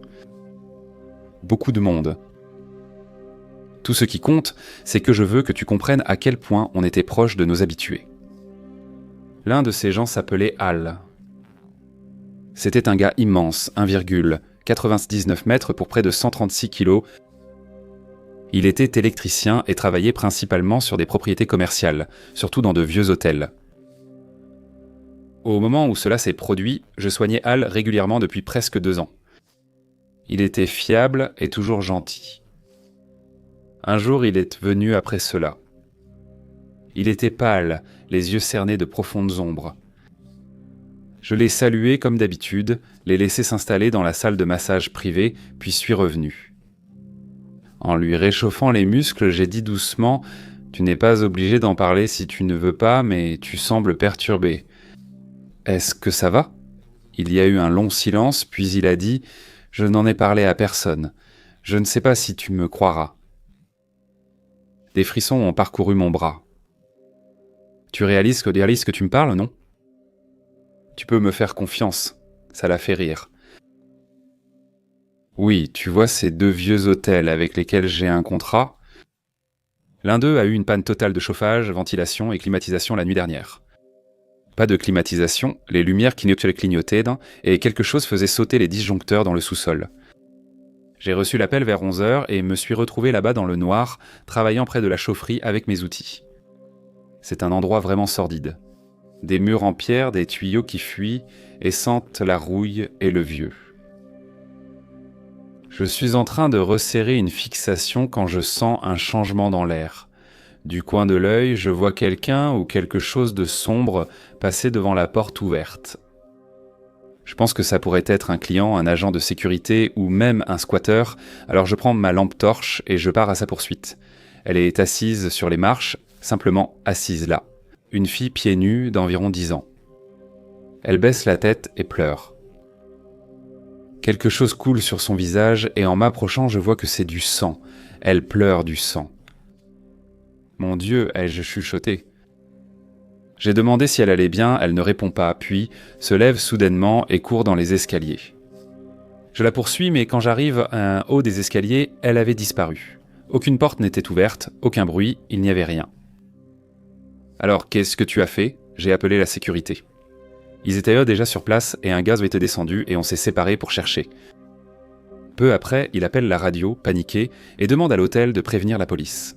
S1: Beaucoup de monde. Tout ce qui compte, c'est que je veux que tu comprennes à quel point on était proche de nos habitués. L'un de ces gens s'appelait Al. C'était un gars immense, 1,99 mètres pour près de 136 kilos. Il était électricien et travaillait principalement sur des propriétés commerciales, surtout dans de vieux hôtels. Au moment où cela s'est produit, je soignais Al régulièrement depuis presque 2 ans. Il était fiable et toujours gentil. Un jour, il est venu après cela. Il était pâle, les yeux cernés de profondes ombres. Je l'ai salué comme d'habitude, l'ai laissé s'installer dans la salle de massage privée, puis suis revenu. En lui réchauffant les muscles, j'ai dit doucement « Tu n'es pas obligé d'en parler si tu ne veux pas, mais tu sembles perturbé. Est-ce que ça va ?» Il y a eu un long silence, puis il a dit « Je n'en ai parlé à personne. Je ne sais pas si tu me croiras. » Des frissons ont parcouru mon bras. « Tu réalises que tu me parles, non ? Tu peux me faire confiance. » Ça l'a fait rire. « Oui, tu vois ces 2 vieux hôtels avec lesquels j'ai un contrat ? L'un d'eux a eu une panne totale de chauffage, ventilation et climatisation la nuit dernière. Pas de climatisation, les lumières clignotaient et quelque chose faisait sauter les disjoncteurs dans le sous-sol. J'ai reçu l'appel vers 11h et me suis retrouvé là-bas dans le noir, travaillant près de la chaufferie avec mes outils. C'est un endroit vraiment sordide. Des murs en pierre, des tuyaux qui fuient et sentent la rouille et le vieux. Je suis en train de resserrer une fixation quand je sens un changement dans l'air. Du coin de l'œil, je vois quelqu'un ou quelque chose de sombre passer devant la porte ouverte. Je pense que ça pourrait être un client, un agent de sécurité ou même un squatteur, alors je prends ma lampe torche et je pars à sa poursuite. Elle est assise sur les marches, simplement assise là. Une fille pieds nus d'environ 10 ans. Elle baisse la tête et pleure. Quelque chose coule sur son visage et en m'approchant, je vois que c'est du sang. Elle pleure du sang. Mon Dieu, ai-je chuchoté. J'ai demandé si elle allait bien, elle ne répond pas, puis se lève soudainement et court dans les escaliers. Je la poursuis, mais quand j'arrive à un haut des escaliers, elle avait disparu. Aucune porte n'était ouverte, aucun bruit, il n'y avait rien. Alors, qu'est-ce que tu as fait ? J'ai appelé la sécurité. Ils étaient eux déjà sur place et un gaz était descendu et on s'est séparés pour chercher. Peu après, il appelle la radio, paniqué, et demande à l'hôtel de prévenir la police.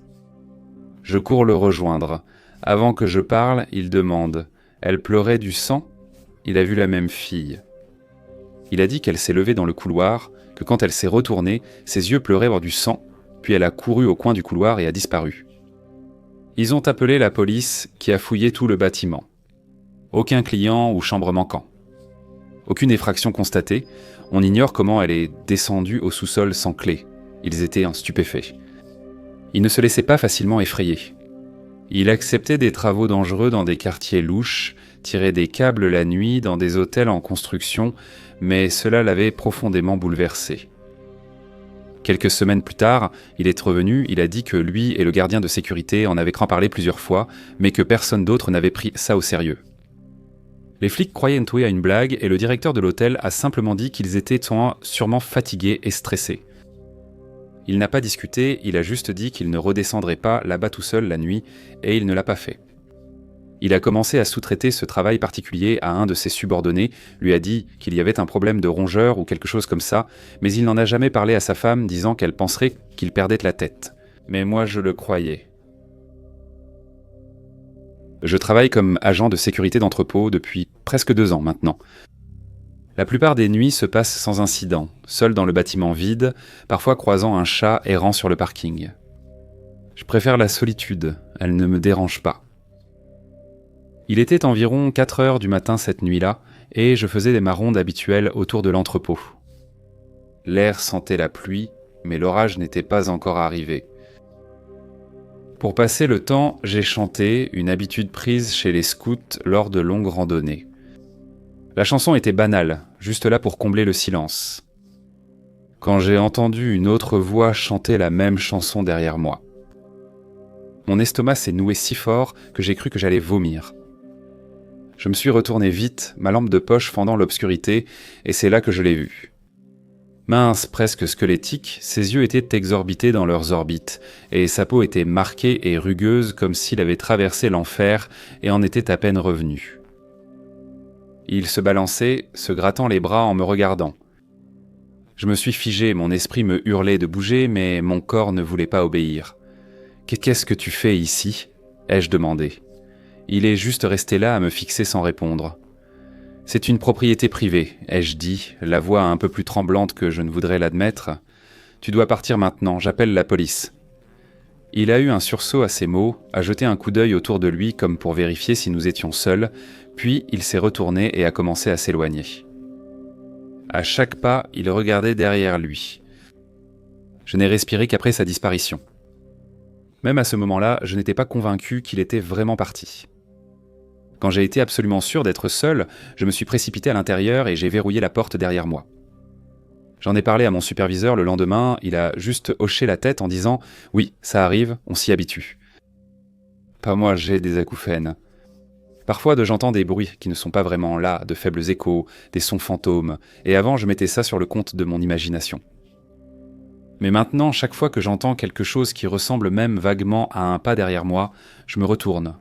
S1: Je cours le rejoindre. Avant que je parle, il demande « Elle pleurait du sang ?» Il a vu la même fille. Il a dit qu'elle s'est levée dans le couloir, que quand elle s'est retournée, ses yeux pleuraient du sang, puis elle a couru au coin du couloir et a disparu. Ils ont appelé la police qui a fouillé tout le bâtiment. Aucun client ou chambre manquant. Aucune effraction constatée, on ignore comment elle est descendue au sous-sol sans clé. Ils étaient en stupéfaits. Il ne se laissait pas facilement effrayer. Il acceptait des travaux dangereux dans des quartiers louches, tirait des câbles la nuit dans des hôtels en construction, mais cela l'avait profondément bouleversé. Quelques semaines plus tard, il est revenu, il a dit que lui et le gardien de sécurité en avaient parlé plusieurs fois, mais que personne d'autre n'avait pris ça au sérieux. Les flics croyaient Ntoué à une blague et le directeur de l'hôtel a simplement dit qu'ils étaient sûrement fatigués et stressés. Il n'a pas discuté, il a juste dit qu'il ne redescendrait pas là-bas tout seul la nuit, et il ne l'a pas fait. Il a commencé à sous-traiter ce travail particulier à un de ses subordonnés, lui a dit qu'il y avait un problème de rongeur ou quelque chose comme ça, mais il n'en a jamais parlé à sa femme, disant qu'elle penserait qu'il perdait la tête. Mais moi je le croyais. Je travaille comme agent de sécurité d'entrepôt depuis presque 2 ans maintenant. La plupart des nuits se passent sans incident, seul dans le bâtiment vide, parfois croisant un chat errant sur le parking. Je préfère la solitude, elle ne me dérange pas. Il était environ 4 heures du matin cette nuit-là, et je faisais ma ronde habituelle autour de l'entrepôt. L'air sentait la pluie, mais l'orage n'était pas encore arrivé. Pour passer le temps, j'ai chanté, une habitude prise chez les scouts lors de longues randonnées. La chanson était banale, juste là pour combler le silence. Quand j'ai entendu une autre voix chanter la même chanson derrière moi. Mon estomac s'est noué si fort que j'ai cru que j'allais vomir. Je me suis retourné vite, ma lampe de poche fendant l'obscurité, et c'est là que je l'ai vue. Mince, presque squelettique, ses yeux étaient exorbités dans leurs orbites, et sa peau était marquée et rugueuse comme s'il avait traversé l'enfer et en était à peine revenu. Il se balançait, se grattant les bras en me regardant. Je me suis figé, mon esprit me hurlait de bouger, mais mon corps ne voulait pas obéir. « Qu'est-ce que tu fais ici ?» ai-je demandé. Il est juste resté là à me fixer sans répondre. « C'est une propriété privée, ai-je dit, la voix un peu plus tremblante que je ne voudrais l'admettre. Tu dois partir maintenant, j'appelle la police. » Il a eu un sursaut à ces mots, a jeté un coup d'œil autour de lui comme pour vérifier si nous étions seuls, puis il s'est retourné et a commencé à s'éloigner. À chaque pas, il regardait derrière lui. Je n'ai respiré qu'après sa disparition. Même à ce moment-là, je n'étais pas convaincu qu'il était vraiment parti. Quand j'ai été absolument sûr d'être seul, je me suis précipité à l'intérieur et j'ai verrouillé la porte derrière moi. J'en ai parlé à mon superviseur le lendemain, il a juste hoché la tête en disant « Oui, ça arrive, on s'y habitue. » Pas moi, j'ai des acouphènes. Parfois, j'entends des bruits qui ne sont pas vraiment là, de faibles échos, des sons fantômes, et avant, je mettais ça sur le compte de mon imagination. Mais maintenant, chaque fois que j'entends quelque chose qui ressemble même vaguement à un pas derrière moi, je me retourne.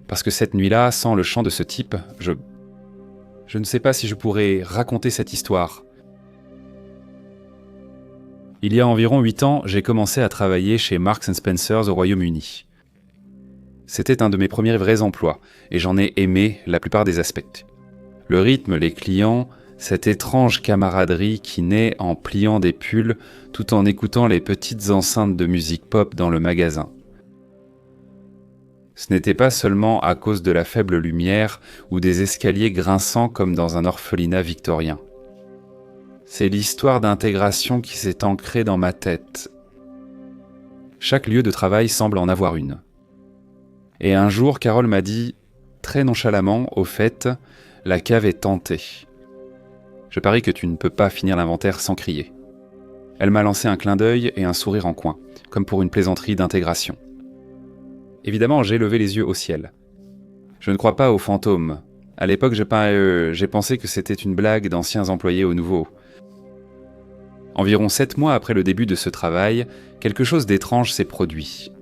S1: Parce que cette nuit-là, sans le chant de ce type, je ne sais pas si je pourrais raconter cette histoire. Il y a environ 8 ans, j'ai commencé à travailler chez Marks & Spencer au Royaume-Uni. C'était un de mes premiers vrais emplois, et j'en ai aimé la plupart des aspects. Le rythme, les clients, cette étrange camaraderie qui naît en pliant des pulls tout en écoutant les petites enceintes de musique pop dans le magasin. Ce n'était pas seulement à cause de la faible lumière ou des escaliers grinçants comme dans un orphelinat victorien. C'est l'histoire d'intégration qui s'est ancrée dans ma tête. Chaque lieu de travail semble en avoir une. Et un jour, Carole m'a dit, très nonchalamment, au fait, la cave est tentée. Je parie que tu ne peux pas finir l'inventaire sans crier. Elle m'a lancé un clin d'œil et un sourire en coin, comme pour une plaisanterie d'intégration. Évidemment, j'ai levé les yeux au ciel. Je ne crois pas aux fantômes. À l'époque, j'ai pensé que c'était une blague d'anciens employés aux nouveaux. Environ 7 mois après le début de ce travail, quelque chose d'étrange s'est produit.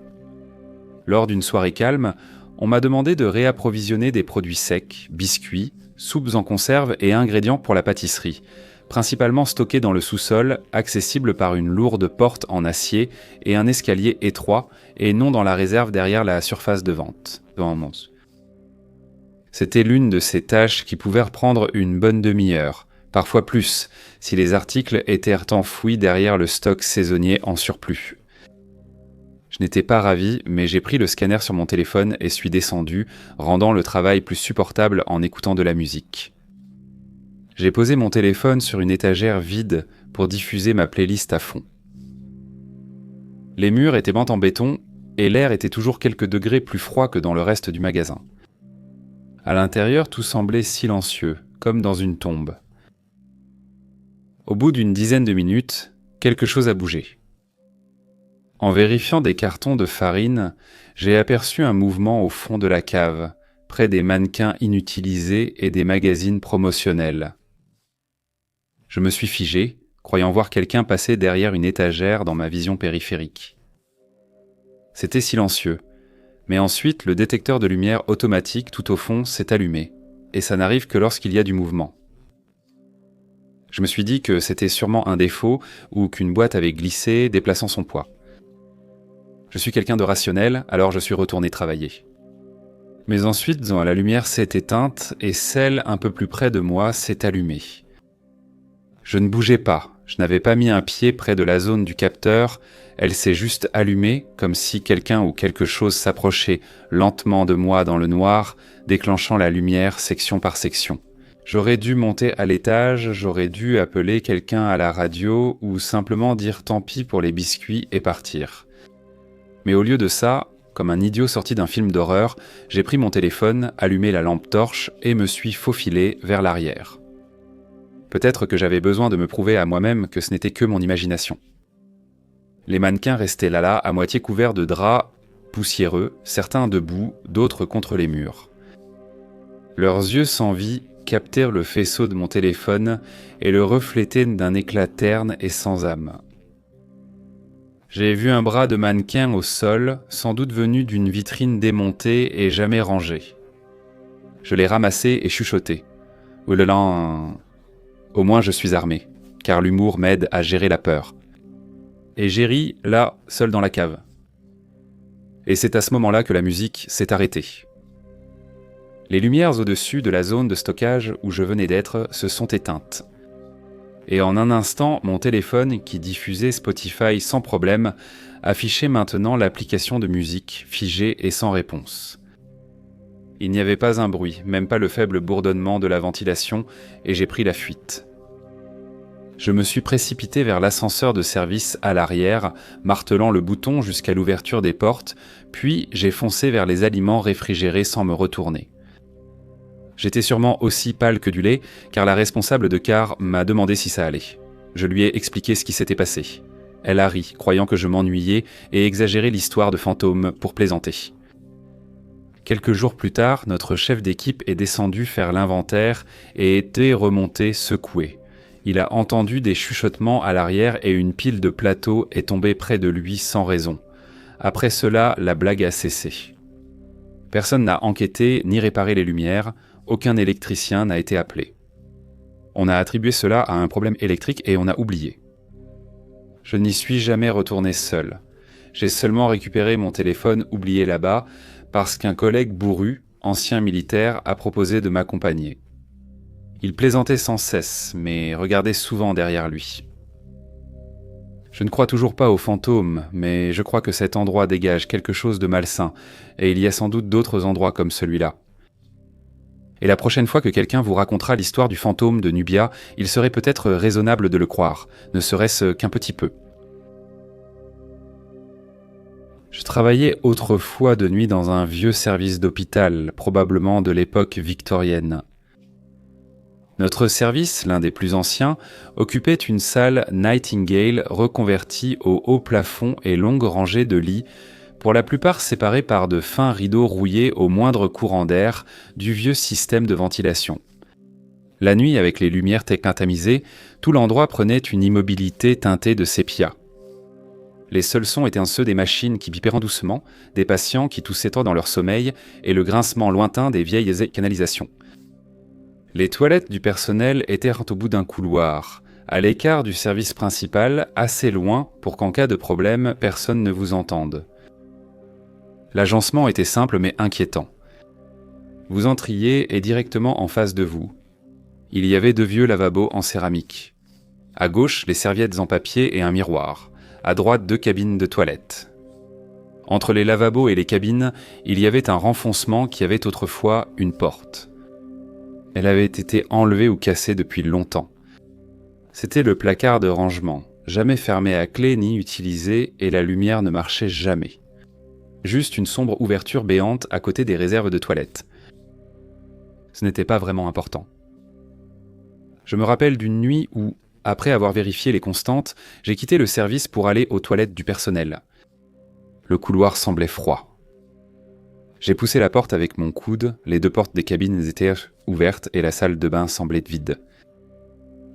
S1: Lors d'une soirée calme, on m'a demandé de réapprovisionner des produits secs, biscuits, soupes en conserve et ingrédients pour la pâtisserie, principalement stockés dans le sous-sol, accessibles par une lourde porte en acier et un escalier étroit, et non dans la réserve derrière la surface de vente. C'était l'une de ces tâches qui pouvaient prendre une bonne demi-heure, parfois plus, si les articles étaient enfouis derrière le stock saisonnier en surplus. Je n'étais pas ravi, mais j'ai pris le scanner sur mon téléphone et suis descendu, rendant le travail plus supportable en écoutant de la musique. J'ai posé mon téléphone sur une étagère vide pour diffuser ma playlist à fond. Les murs étaient peints en béton et l'air était toujours quelques degrés plus froid que dans le reste du magasin. À l'intérieur, tout semblait silencieux, comme dans une tombe. Au bout d'une dizaine de minutes, quelque chose a bougé. En vérifiant des cartons de farine, j'ai aperçu un mouvement au fond de la cave, près des mannequins inutilisés et des magazines promotionnels. Je me suis figé, croyant voir quelqu'un passer derrière une étagère dans ma vision périphérique. C'était silencieux, mais ensuite le détecteur de lumière automatique tout au fond s'est allumé, et ça n'arrive que lorsqu'il y a du mouvement. Je me suis dit que c'était sûrement un défaut ou qu'une boîte avait glissé, déplaçant son poids. Je suis quelqu'un de rationnel, alors je suis retourné travailler. Mais ensuite, la lumière s'est éteinte et celle un peu plus près de moi s'est allumée. Je ne bougeais pas, je n'avais pas mis un pied près de la zone du capteur, elle s'est juste allumée comme si quelqu'un ou quelque chose s'approchait lentement de moi dans le noir, déclenchant la lumière section par section. J'aurais dû monter à l'étage, j'aurais dû appeler quelqu'un à la radio ou simplement dire tant pis pour les biscuits et partir. Mais au lieu de ça, comme un idiot sorti d'un film d'horreur, j'ai pris mon téléphone, allumé la lampe torche et me suis faufilé vers l'arrière. Peut-être que j'avais besoin de me prouver à moi-même que ce n'était que mon imagination. Les mannequins restaient là, à moitié couverts de draps poussiéreux, certains debout, d'autres contre les murs. Leurs yeux sans vie captèrent le faisceau de mon téléphone et le reflétaient d'un éclat terne et sans âme. J'ai vu un bras de mannequin au sol, sans doute venu d'une vitrine démontée et jamais rangée. Je l'ai ramassé et chuchoté. « Oulala, au moins je suis armé, car l'humour m'aide à gérer la peur. » Et j'ai ri, là, seul dans la cave. Et c'est à ce moment-là que la musique s'est arrêtée. Les lumières au-dessus de la zone de stockage où je venais d'être se sont éteintes. Et en un instant, mon téléphone, qui diffusait Spotify sans problème, affichait maintenant l'application de musique, figée et sans réponse. Il n'y avait pas un bruit, même pas le faible bourdonnement de la ventilation, et j'ai pris la fuite. Je me suis précipité vers l'ascenseur de service à l'arrière, martelant le bouton jusqu'à l'ouverture des portes, puis j'ai foncé vers les aliments réfrigérés sans me retourner. J'étais sûrement aussi pâle que du lait, car la responsable de car m'a demandé si ça allait. Je lui ai expliqué ce qui s'était passé. Elle a ri, croyant que je m'ennuyais, et exagérait l'histoire de fantômes pour plaisanter. Quelques jours plus tard, notre chef d'équipe est descendu faire l'inventaire et était remonté secoué. Il a entendu des chuchotements à l'arrière et une pile de plateaux est tombée près de lui sans raison. Après cela, la blague a cessé. Personne n'a enquêté ni réparé les lumières, aucun électricien n'a été appelé. On a attribué cela à un problème électrique et on a oublié. Je n'y suis jamais retourné seul. J'ai seulement récupéré mon téléphone oublié là-bas parce qu'un collègue bourru, ancien militaire, a proposé de m'accompagner. Il plaisantait sans cesse, mais regardait souvent derrière lui. Je ne crois toujours pas aux fantômes, mais je crois que cet endroit dégage quelque chose de malsain, et il y a sans doute d'autres endroits comme celui-là. Et la prochaine fois que quelqu'un vous racontera l'histoire du fantôme de Nubia, il serait peut-être raisonnable de le croire, ne serait-ce qu'un petit peu. Je travaillais autrefois de nuit dans un vieux service d'hôpital, probablement de l'époque victorienne. Notre service, l'un des plus anciens, occupait une salle Nightingale reconvertie au haut plafond et longues rangées de lits, pour la plupart séparés par de fins rideaux rouillés au moindre courant d'air du vieux système de ventilation. La nuit, avec les lumières téquintamisées, tout l'endroit prenait une immobilité teintée de sépia. Les seuls sons étaient ceux des machines qui pipaient doucement, des patients qui toussaient dans leur sommeil et le grincement lointain des vieilles canalisations. Les toilettes du personnel étaient au bout d'un couloir, à l'écart du service principal, assez loin pour qu'en cas de problème, personne ne vous entende. L'agencement était simple mais inquiétant. Vous entriez et directement en face de vous, il y avait 2 vieux lavabos en céramique. À gauche, les serviettes en papier et un miroir. À droite, 2 cabines de toilette. Entre les lavabos et les cabines, il y avait un renfoncement qui avait autrefois une porte. Elle avait été enlevée ou cassée depuis longtemps. C'était le placard de rangement, jamais fermé à clé ni utilisé, et la lumière ne marchait jamais. Juste une sombre ouverture béante à côté des réserves de toilette. Ce n'était pas vraiment important. Je me rappelle d'une nuit où, après avoir vérifié les constantes, j'ai quitté le service pour aller aux toilettes du personnel. Le couloir semblait froid. J'ai poussé la porte avec mon coude, les 2 portes des cabines étaient ouvertes et la salle de bain semblait vide.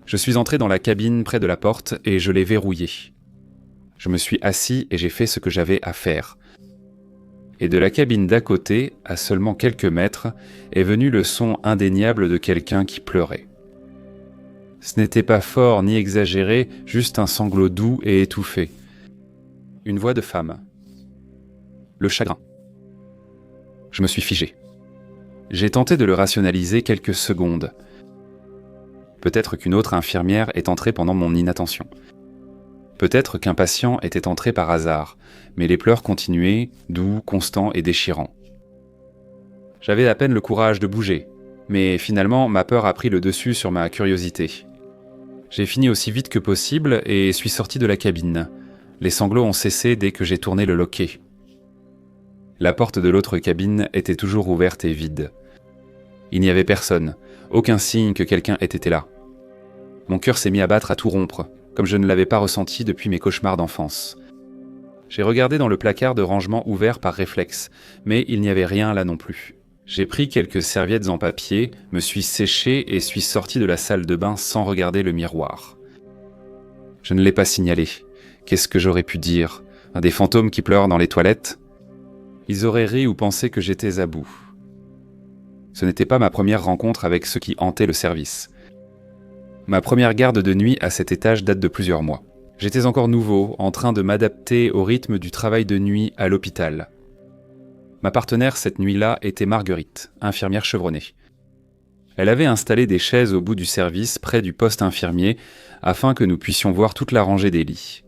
S1: Je suis entré dans la cabine près de la porte et je l'ai verrouillée. Je me suis assis et j'ai fait ce que j'avais à faire. Et de la cabine d'à côté, à seulement quelques mètres, est venu le son indéniable de quelqu'un qui pleurait. Ce n'était pas fort ni exagéré, juste un sanglot doux et étouffé. Une voix de femme. Le chagrin. Je me suis figé. J'ai tenté de le rationaliser quelques secondes. Peut-être qu'une autre infirmière est entrée pendant mon inattention. Peut-être qu'un patient était entré par hasard, mais les pleurs continuaient, doux, constants et déchirants. J'avais à peine le courage de bouger, mais finalement ma peur a pris le dessus sur ma curiosité. J'ai fini aussi vite que possible et suis sorti de la cabine. Les sanglots ont cessé dès que j'ai tourné le loquet. La porte de l'autre cabine était toujours ouverte et vide. Il n'y avait personne, aucun signe que quelqu'un ait été là. Mon cœur s'est mis à battre à tout rompre, comme je ne l'avais pas ressenti depuis mes cauchemars d'enfance. J'ai regardé dans le placard de rangement ouvert par réflexe, mais il n'y avait rien là non plus. J'ai pris quelques serviettes en papier, me suis séché et suis sorti de la salle de bain sans regarder le miroir. Je ne l'ai pas signalé. Qu'est-ce que j'aurais pu dire? Des fantômes qui pleurent dans les toilettes? Ils auraient ri ou pensé que j'étais à bout. Ce n'était pas ma première rencontre avec ceux qui hantaient le service. Ma première garde de nuit à cet étage date de plusieurs mois. J'étais encore nouveau, en train de m'adapter au rythme du travail de nuit à l'hôpital. Ma partenaire cette nuit-là était Marguerite, infirmière chevronnée. Elle avait installé des chaises au bout du service, près du poste infirmier, afin que nous puissions voir toute la rangée des lits.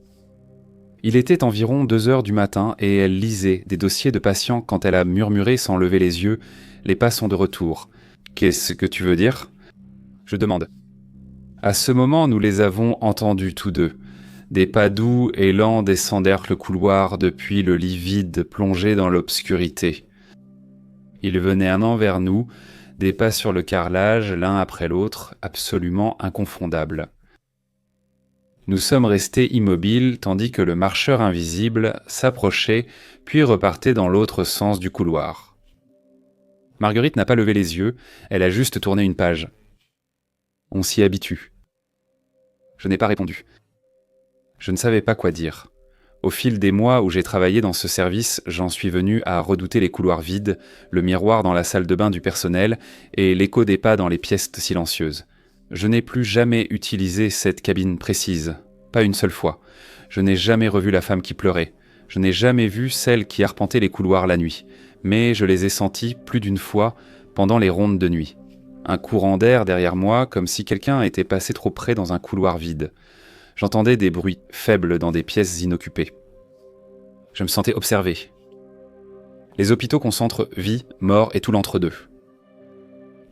S1: Il était environ 2 heures du matin et elle lisait des dossiers de patients quand elle a murmuré sans lever les yeux « Les pas sont de retour. Qu'est-ce que tu veux dire ?» Je demande. À ce moment, nous les avons entendus tous deux. Des pas doux et lents descendèrent le couloir depuis le lit vide plongé dans l'obscurité. Ils venaient un an vers nous, des pas sur le carrelage, l'un après l'autre, absolument inconfondables. Nous sommes restés immobiles tandis que le marcheur invisible s'approchait puis repartait dans l'autre sens du couloir. Marguerite n'a pas levé les yeux, elle a juste tourné une page. On s'y habitue. Je n'ai pas répondu. Je ne savais pas quoi dire. Au fil des mois où j'ai travaillé dans ce service, j'en suis venu à redouter les couloirs vides, le miroir dans la salle de bain du personnel et l'écho des pas dans les pièces silencieuses. Je n'ai plus jamais utilisé cette cabine précise, pas une seule fois. Je n'ai jamais revu la femme qui pleurait. Je n'ai jamais vu celle qui arpentait les couloirs la nuit. Mais je les ai senties plus d'une fois pendant les rondes de nuit. Un courant d'air derrière moi, comme si quelqu'un était passé trop près dans un couloir vide. J'entendais des bruits faibles dans des pièces inoccupées. Je me sentais observé. Les hôpitaux concentrent vie, mort et tout l'entre-deux.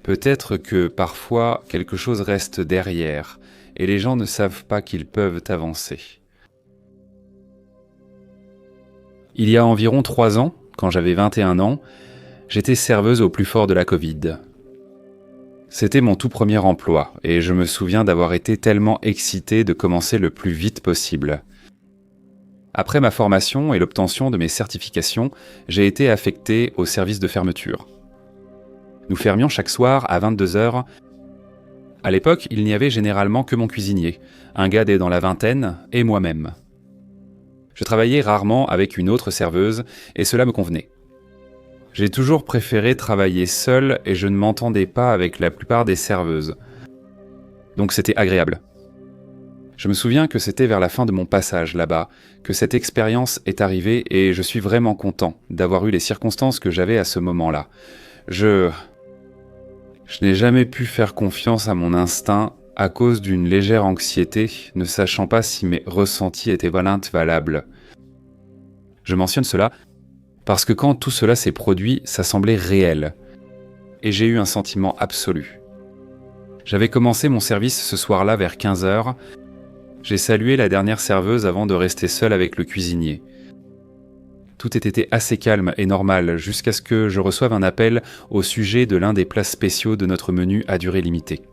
S1: Peut-être que parfois quelque chose reste derrière et les gens ne savent pas qu'ils peuvent avancer. Il y a environ 3 ans, quand j'avais 21 ans, j'étais serveuse au plus fort de la Covid. C'était mon tout premier emploi, et je me souviens d'avoir été tellement excité de commencer le plus vite possible. Après ma formation et l'obtention de mes certifications, j'ai été affecté au service de fermeture. Nous fermions chaque soir à 22h. À l'époque, il n'y avait généralement que mon cuisinier, un gars dans la vingtaine, et moi-même. Je travaillais rarement avec une autre serveuse, et cela me convenait. J'ai toujours préféré travailler seul et je ne m'entendais pas avec la plupart des serveuses. Donc c'était agréable. Je me souviens que c'était vers la fin de mon passage là-bas, que cette expérience est arrivée et je suis vraiment content d'avoir eu les circonstances que j'avais à ce moment-là. Je n'ai jamais pu faire confiance à mon instinct à cause d'une légère anxiété, ne sachant pas si mes ressentis étaient valables. Je mentionne cela parce que quand tout cela s'est produit, ça semblait réel. Et j'ai eu un sentiment absolu. J'avais commencé mon service ce soir-là vers 15h. J'ai salué la dernière serveuse avant de rester seul avec le cuisinier. Tout était assez calme et normal jusqu'à ce que je reçoive un appel au sujet de l'un des plats spéciaux de notre menu à durée limitée.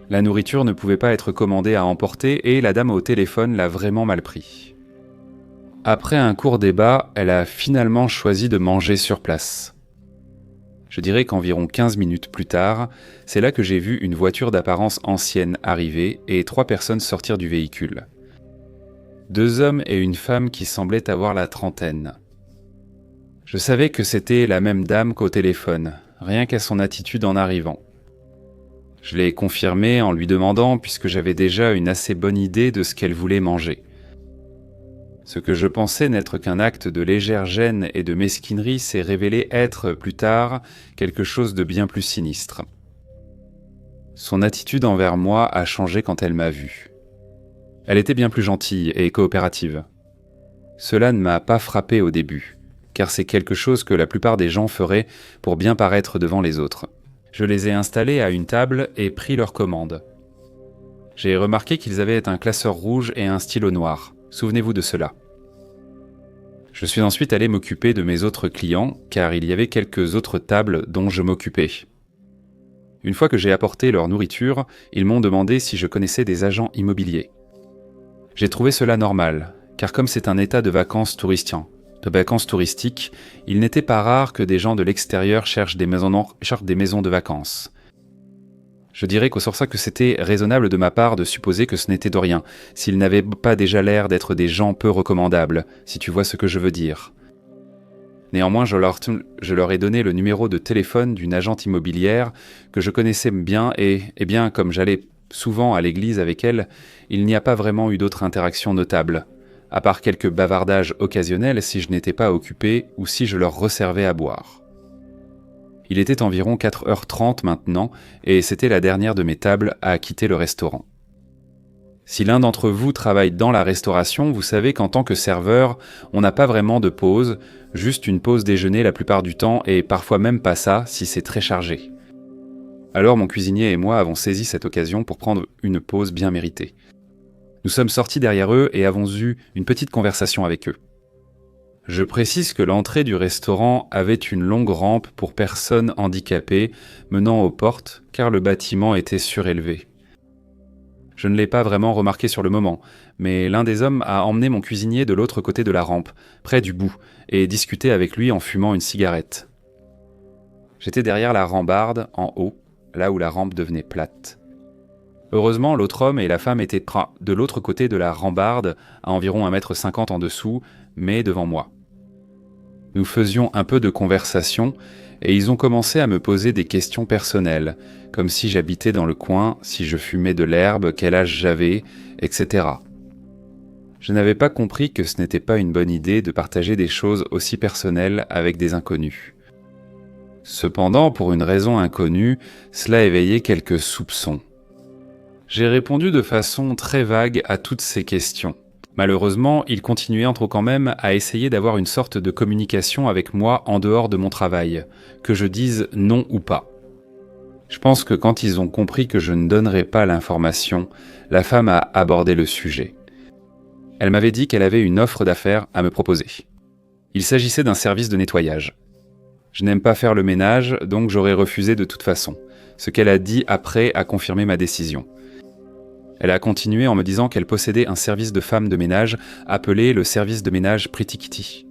S1: La nourriture ne pouvait pas être commandée à emporter et la dame au téléphone l'a vraiment mal pris. Après un court débat, elle a finalement choisi de manger sur place. Je dirais qu'environ 15 minutes plus tard, c'est là que j'ai vu une voiture d'apparence ancienne arriver et 3 personnes sortir du véhicule. 2 hommes et une femme qui semblaient avoir la trentaine. Je savais que c'était la même dame qu'au téléphone, rien qu'à son attitude en arrivant. Je l'ai confirmé en lui demandant puisque j'avais déjà une assez bonne idée de ce qu'elle voulait manger. Ce que je pensais n'être qu'un acte de légère gêne et de mesquinerie s'est révélé être, plus tard, quelque chose de bien plus sinistre. Son attitude envers moi a changé quand elle m'a vu. Elle était bien plus gentille et coopérative. Cela ne m'a pas frappé au début, car c'est quelque chose que la plupart des gens feraient pour bien paraître devant les autres. Je les ai installés à une table et pris leurs commandes. J'ai remarqué qu'ils avaient un classeur rouge et un stylo noir. Souvenez-vous de cela. Je suis ensuite allé m'occuper de mes autres clients, car il y avait quelques autres tables dont je m'occupais. Une fois que j'ai apporté leur nourriture, ils m'ont demandé si je connaissais des agents immobiliers. J'ai trouvé cela normal, car comme c'est un état de vacances touristiques, il n'était pas rare que des gens de l'extérieur cherchent des maisons de vacances. Je dirais qu'au sort ça que c'était raisonnable de ma part de supposer que ce n'était de rien, s'ils n'avaient pas déjà l'air d'être des gens peu recommandables, si tu vois ce que je veux dire. Néanmoins, je leur ai donné le numéro de téléphone d'une agente immobilière que je connaissais bien et bien, comme j'allais souvent à l'église avec elle, il n'y a pas vraiment eu d'autres interactions notables, à part quelques bavardages occasionnels si je n'étais pas occupé ou si je leur resservais à boire. Il était environ 4h30 maintenant, et c'était la dernière de mes tables à quitter le restaurant. Si l'un d'entre vous travaille dans la restauration, vous savez qu'en tant que serveur, on n'a pas vraiment de pause, juste une pause déjeuner la plupart du temps, et parfois même pas ça si c'est très chargé. Alors mon cuisinier et moi avons saisi cette occasion pour prendre une pause bien méritée. Nous sommes sortis derrière eux et avons eu une petite conversation avec eux. Je précise que l'entrée du restaurant avait une longue rampe pour personnes handicapées menant aux portes car le bâtiment était surélevé. Je ne l'ai pas vraiment remarqué sur le moment, mais l'un des hommes a emmené mon cuisinier de l'autre côté de la rampe, près du bout, et discuté avec lui en fumant une cigarette. J'étais derrière la rambarde, en haut, là où la rampe devenait plate. Heureusement, l'autre homme et la femme étaient de l'autre côté de la rambarde, à environ 1,50 m en dessous, mais devant moi. Nous faisions un peu de conversation et ils ont commencé à me poser des questions personnelles, comme si j'habitais dans le coin, si je fumais de l'herbe, quel âge j'avais, etc. Je n'avais pas compris que ce n'était pas une bonne idée de partager des choses aussi personnelles avec des inconnus. Cependant, pour une raison inconnue, cela éveillait quelques soupçons. J'ai répondu de façon très vague à toutes ces questions. Malheureusement, ils continuaient quand même à essayer d'avoir une sorte de communication avec moi en dehors de mon travail, que je dise non ou pas. Je pense que quand ils ont compris que je ne donnerais pas l'information, la femme a abordé le sujet. Elle m'avait dit qu'elle avait une offre d'affaires à me proposer. Il s'agissait d'un service de nettoyage. Je n'aime pas faire le ménage, donc j'aurais refusé de toute façon. Ce qu'elle a dit après a confirmé ma décision. Elle a continué en me disant qu'elle possédait un service de femmes de ménage appelé le service de ménage Pretty Kitty.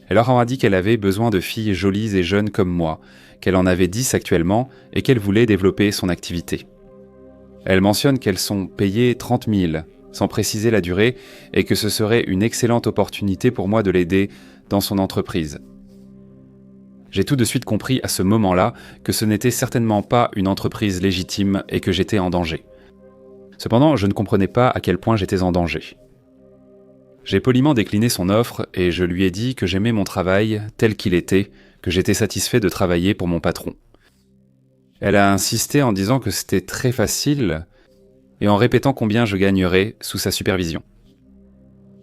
S1: Elle leur a dit qu'elle avait besoin de filles jolies et jeunes comme moi, qu'elle en avait 10 actuellement et qu'elle voulait développer son activité. Elle mentionne qu'elles sont payées 30 000, sans préciser la durée, et que ce serait une excellente opportunité pour moi de l'aider dans son entreprise. J'ai tout de suite compris à ce moment-là que ce n'était certainement pas une entreprise légitime et que j'étais en danger. Cependant, je ne comprenais pas à quel point j'étais en danger. J'ai poliment décliné son offre et je lui ai dit que j'aimais mon travail tel qu'il était, que j'étais satisfait de travailler pour mon patron. Elle a insisté en disant que c'était très facile et en répétant combien je gagnerais sous sa supervision.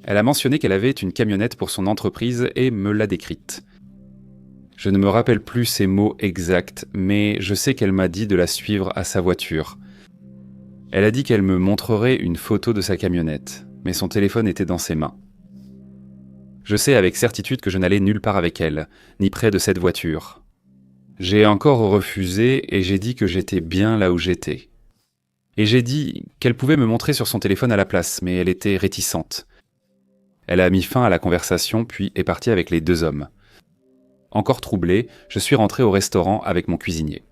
S1: Elle a mentionné qu'elle avait une camionnette pour son entreprise et me l'a décrite. Je ne me rappelle plus ses mots exacts, mais je sais qu'elle m'a dit de la suivre à sa voiture. Elle a dit qu'elle me montrerait une photo de sa camionnette, mais son téléphone était dans ses mains. Je sais avec certitude que je n'allais nulle part avec elle, ni près de cette voiture. J'ai encore refusé et j'ai dit que j'étais bien là où j'étais. Et j'ai dit qu'elle pouvait me montrer sur son téléphone à la place, mais elle était réticente. Elle a mis fin à la conversation puis est partie avec les 2 hommes. Encore troublé, je suis rentré au restaurant avec mon cuisinier.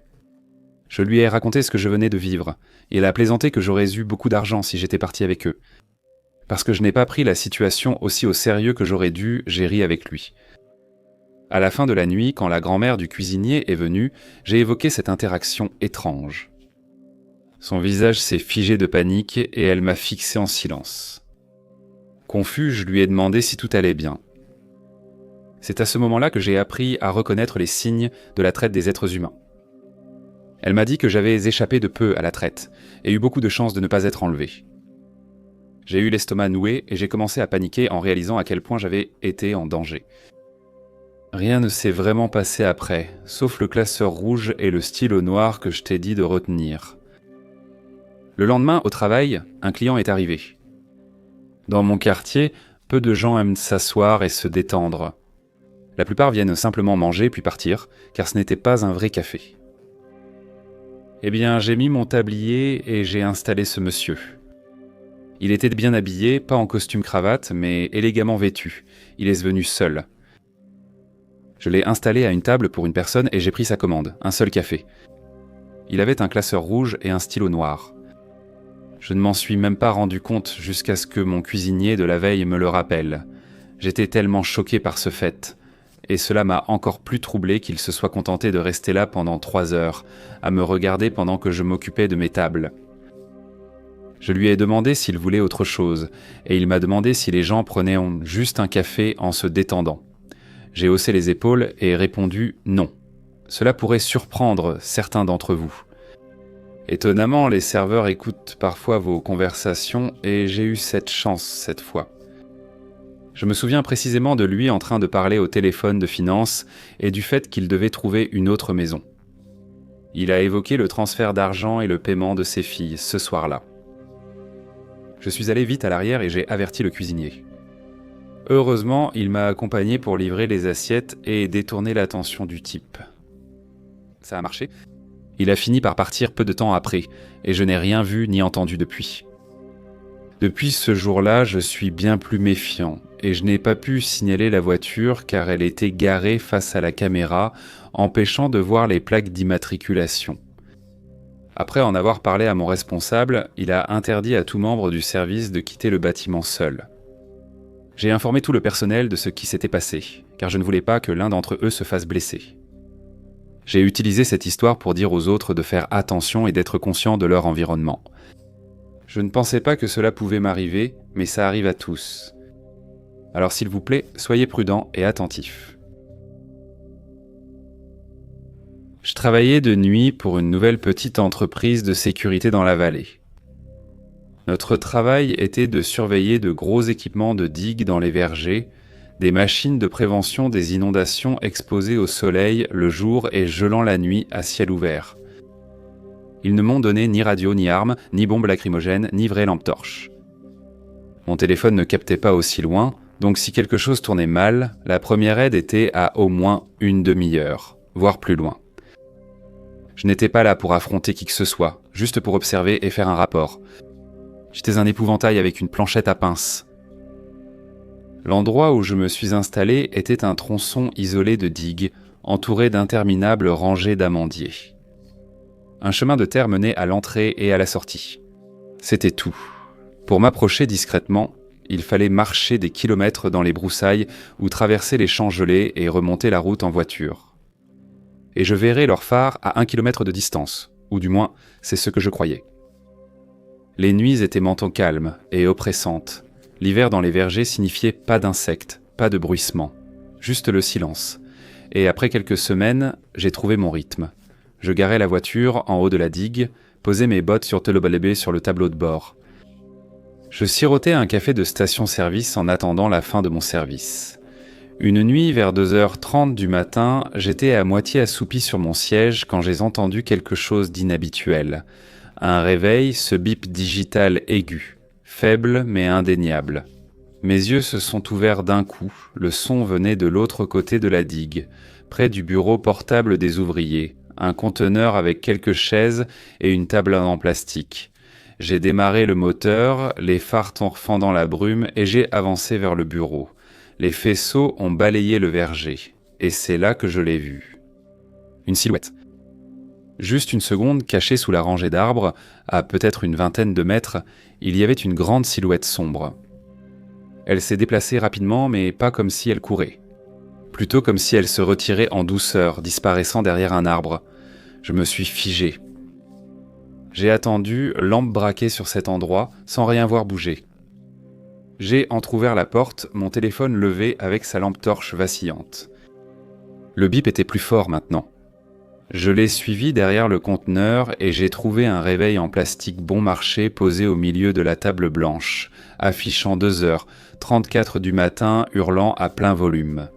S1: Je lui ai raconté ce que je venais de vivre, et elle a plaisanté que j'aurais eu beaucoup d'argent si j'étais parti avec eux. Parce que je n'ai pas pris la situation aussi au sérieux que j'aurais dû, j'ai ri avec lui. À la fin de la nuit, quand la grand-mère du cuisinier est venue, j'ai évoqué cette interaction étrange. Son visage s'est figé de panique et elle m'a fixé en silence. Confus, je lui ai demandé si tout allait bien. C'est à ce moment-là que j'ai appris à reconnaître les signes de la traite des êtres humains. Elle m'a dit que j'avais échappé de peu à la traite et eu beaucoup de chance de ne pas être enlevé. J'ai eu l'estomac noué et j'ai commencé à paniquer en réalisant à quel point j'avais été en danger. Rien ne s'est vraiment passé après, sauf le classeur rouge et le stylo noir que je t'ai dit de retenir. Le lendemain, au travail, un client est arrivé. Dans mon quartier, peu de gens aiment s'asseoir et se détendre. La plupart viennent simplement manger puis partir, car ce n'était pas un vrai café. Eh bien, j'ai mis mon tablier et j'ai installé ce monsieur. Il était bien habillé, pas en costume-cravate, mais élégamment vêtu. Il est venu seul. Je l'ai installé à une table pour une personne et j'ai pris sa commande, un seul café. Il avait un classeur rouge et un stylo noir. Je ne m'en suis même pas rendu compte jusqu'à ce que mon cuisinier de la veille me le rappelle. J'étais tellement choqué par ce fait. Et cela m'a encore plus troublé qu'il se soit contenté de rester là pendant 3 heures, à me regarder pendant que je m'occupais de mes tables. Je lui ai demandé s'il voulait autre chose, et il m'a demandé si les gens prenaient juste un café en se détendant. J'ai haussé les épaules et répondu non. Cela pourrait surprendre certains d'entre vous. Étonnamment, les serveurs écoutent parfois vos conversations et j'ai eu cette chance cette fois. Je me souviens précisément de lui en train de parler au téléphone de finance et du fait qu'il devait trouver une autre maison. Il a évoqué le transfert d'argent et le paiement de ses filles ce soir-là. Je suis allé vite à l'arrière et j'ai averti le cuisinier. Heureusement, il m'a accompagné pour livrer les assiettes et détourner l'attention du type. Ça a marché. Il a fini par partir peu de temps après et je n'ai rien vu ni entendu depuis. Depuis ce jour-là, je suis bien plus méfiant et je n'ai pas pu signaler la voiture car elle était garée face à la caméra, empêchant de voir les plaques d'immatriculation. Après en avoir parlé à mon responsable, il a interdit à tout membre du service de quitter le bâtiment seul. J'ai informé tout le personnel de ce qui s'était passé, car je ne voulais pas que l'un d'entre eux se fasse blesser. J'ai utilisé cette histoire pour dire aux autres de faire attention et d'être conscients de leur environnement. Je ne pensais pas que cela pouvait m'arriver, mais ça arrive à tous. Alors s'il vous plaît, soyez prudents et attentifs. Je travaillais de nuit pour une nouvelle petite entreprise de sécurité dans la vallée. Notre travail était de surveiller de gros équipements de digues dans les vergers, des machines de prévention des inondations exposées au soleil le jour et gelant la nuit à ciel ouvert. Ils ne m'ont donné ni radio, ni armes, ni bombes lacrymogènes, ni vraie lampe torche. Mon téléphone ne captait pas aussi loin, Donc si quelque chose tournait mal, la première aide était à au moins une demi-heure, voire plus loin. Je n'étais pas là pour affronter qui que ce soit, juste pour observer et faire un rapport. J'étais un épouvantail avec une planchette à pince. L'endroit où je me suis installé était un tronçon isolé de digues, entouré d'interminables rangées d'amandiers. Un chemin de terre menait à l'entrée et à la sortie. C'était tout. Pour m'approcher discrètement, il fallait marcher des kilomètres dans les broussailles ou traverser les champs gelés et remonter la route en voiture. Et je verrais leurs phares à 1 kilomètre de distance, ou du moins, c'est ce que je croyais. Les nuits étaient mentons calmes et oppressantes. L'hiver dans les vergers signifiait pas d'insectes, pas de bruissement, juste le silence. Et après quelques semaines, j'ai trouvé mon rythme. Je garais la voiture en haut de la digue, posais mes bottes sur Tolobalébé sur le tableau de bord. Je sirotais un café de station-service en attendant la fin de mon service. Une nuit, vers 2h30 du matin, j'étais à moitié assoupi sur mon siège quand j'ai entendu quelque chose d'inhabituel. Un réveil, ce bip digital aigu, faible mais indéniable. Mes yeux se sont ouverts d'un coup, le son venait de l'autre côté de la digue, près du bureau portable des ouvriers, un conteneur avec quelques chaises et une table en plastique. J'ai démarré le moteur, les phares fendant la brume et j'ai avancé vers le bureau. Les faisceaux ont balayé le verger, et c'est là que je l'ai vue. Une silhouette. Juste une seconde, cachée sous la rangée d'arbres, à peut-être une vingtaine de mètres, il y avait une grande silhouette sombre. Elle s'est déplacée rapidement, mais pas comme si elle courait. Plutôt comme si elle se retirait en douceur, disparaissant derrière un arbre. Je me suis figé. J'ai attendu, lampe braquée sur cet endroit, sans rien voir bouger. J'ai entrouvert la porte, mon téléphone levé avec sa lampe torche vacillante. Le bip était plus fort maintenant. Je l'ai suivi derrière le conteneur et j'ai trouvé un réveil en plastique bon marché posé au milieu de la table blanche, affichant 2h34 du matin, hurlant à plein volume.